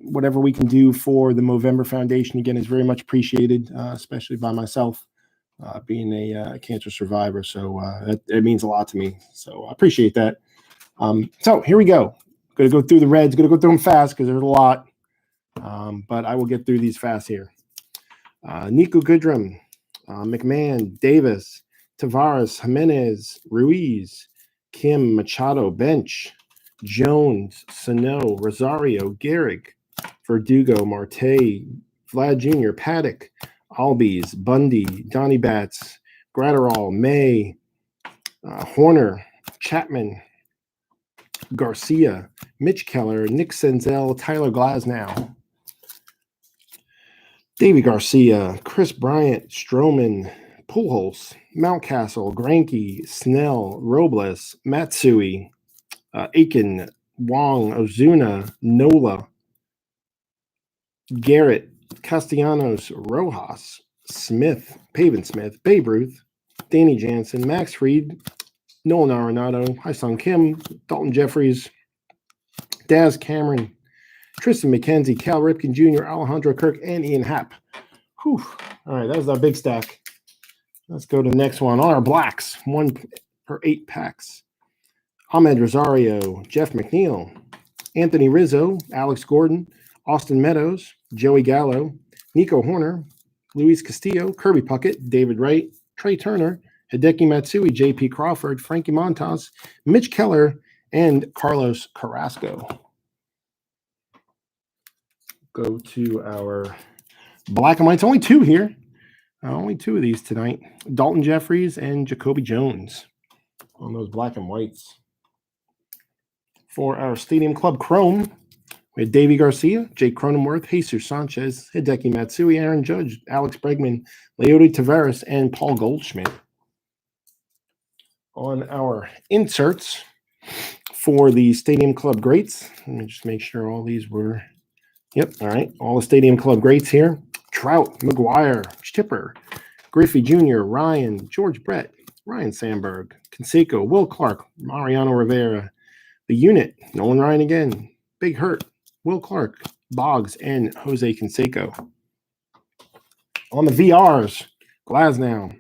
whatever we can do for the Movember Foundation, again, is very much appreciated, especially by myself, being a cancer survivor. So it means a lot to me. So I appreciate that. So here we go. Going to go through the reds. Going to go through them fast because there's a lot. But I will get through these fast here. Nico Goodrum, McMahon, Davis, Tavares, Jimenez, Ruiz, Kim, Machado, Bench, Jones, Sano, Rosario, Gehrig, Verdugo, Marte, Vlad Jr., Paddock, Albies, Bundy, Donnie Batts, Gratterall, May, Horner, Chapman, Garcia, Mitch Keller, Nick Senzel, Tyler Glasnow, Davey Garcia, Chris Bryant, Stroman, Pujols, Mountcastle, Greinke, Snell, Robles, Matsui, Aiken, Wong, Ozuna, Nola, Garrett, Castellanos, Rojas, Smith, Pavin Smith, Babe Ruth, Danny Jansen, Max Fried, Nolan Arenado, Hyesung Kim, Dalton Jeffries, Daz Cameron, Tristan McKenzie, Cal Ripken Jr., Alejandro Kirk, and Ian Happ. Whew. All right, that was our big stack. Let's go to the next one. On our blacks, 1 per 8 packs. Ahmed Rosario, Jeff McNeil, Anthony Rizzo, Alex Gordon, Austin Meadows, Joey Gallo, Nico Horner, Luis Castillo, Kirby Puckett, David Wright, Trey Turner, Hideki Matsui, J.P. Crawford, Frankie Montas, Mitch Keller, and Carlos Carrasco. Go to our black and whites. Only 2 here. Only 2 of these tonight. Dalton Jeffries and Jacoby Jones on those black and whites. For our Stadium Club Chrome, we had Davey Garcia, Jake Cronenworth, Jesus Sanchez, Hideki Matsui, Aaron Judge, Alex Bregman, Leody Taveras, and Paul Goldschmidt. On our inserts for the Stadium Club Greats, let me just make sure all these were, yep, all right, all the Stadium Club Greats here. Trout, McGuire, Chipper, Griffey Jr., Ryan, George Brett, Ryan Sandberg, Canseco, Will Clark, Mariano Rivera, the Unit, Nolan Ryan again, Big Hurt, Will Clark, Boggs, and Jose Canseco. On the VRs, Glasnow,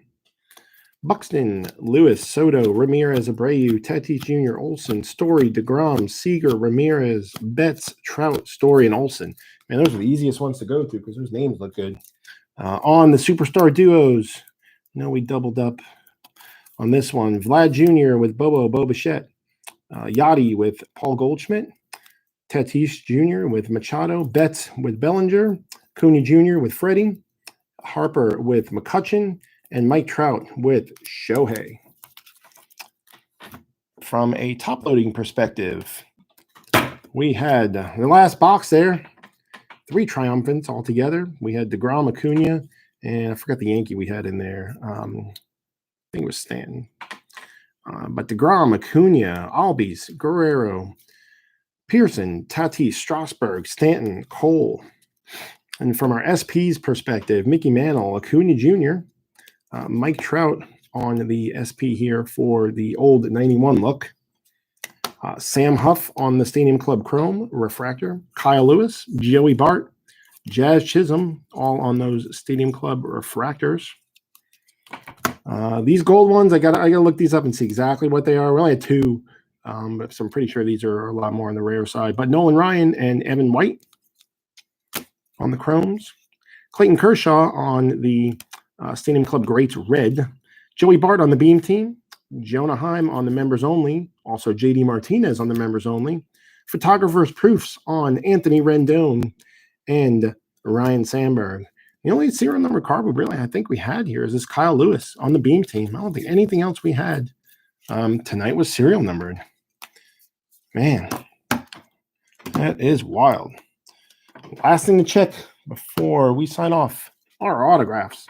Buxton, Lewis, Soto, Ramirez, Abreu, Tatis Jr., Olson, Story, DeGrom, Seager, Ramirez, Betts, Trout, Story, and Olson. Man, those are the easiest ones to go to because those names look good. On the Superstar Duos, we doubled up on this one. Vlad Jr. with Bo Bichette, Yachty with Paul Goldschmidt, Tatis Jr. with Machado, Betts with Bellinger, Cunha Jr. with Freddie, Harper with McCutchen, and Mike Trout with Shohei. From a top-loading perspective, we had the last box there, 3 triumphants altogether. We had DeGrom, Acuna, and I forgot the Yankee we had in there. I think it was Stanton. But DeGrom, Acuna, Albies, Guerrero, Pearson, Tatis, Strasburg, Stanton, Cole. And from our SP's perspective, Mickey Mantle, Acuna Jr., Mike Trout on the SP here for the old 91 look. Sam Huff on the Stadium Club Chrome Refractor. Kyle Lewis, Joey Bart, Jazz Chisholm, all on those Stadium Club Refractors. These gold ones, I gotta look these up and see exactly what they are. We only had 2 But so I'm pretty sure these are a lot more on the rare side. But Nolan Ryan and Evan White on the Chromes. Clayton Kershaw on the Stadium Club Greats Red. Joey Bart on the Beam team. Jonah Heim on the members only. Also JD Martinez on the members only. Photographer's Proofs on Anthony Rendon and Ryan Sandberg. The only serial number card I think we had here is this Kyle Lewis on the Beam team. I don't think anything else we had tonight was serial numbered. Man, that is wild. Last thing to check before we sign off are autographs.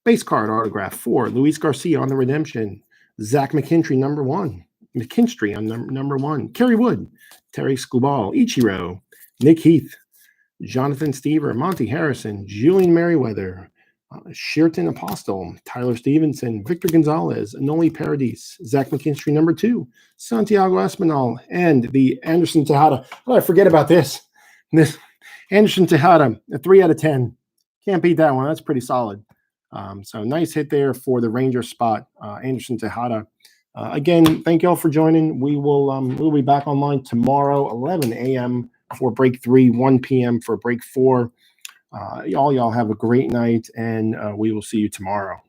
Base card autograph for Luis Garcia on the Redemption. Zach McKinstry, number 1. McKinstry on number 1. Kerry Wood, Terry Scubal, Ichiro, Nick Heath, Jonathan Stever, Monty Harrison, Julian Merriweather, Sheerton Apostle, Tyler Stevenson, Victor Gonzalez, Noli Paradis, Zach McKinstry, number 2, Santiago Espinal, and the Anderson Tejada. Oh, I forget about this. This Anderson Tejada, a 3 out of 10. Can't beat that one. That's pretty solid. So nice hit there for the Ranger spot, Anderson Tejada. Again, thank you all for joining. We'll be back online tomorrow, 11 a.m. for break 3, 1 p.m. for break 4. Y'all have a great night, and we will see you tomorrow.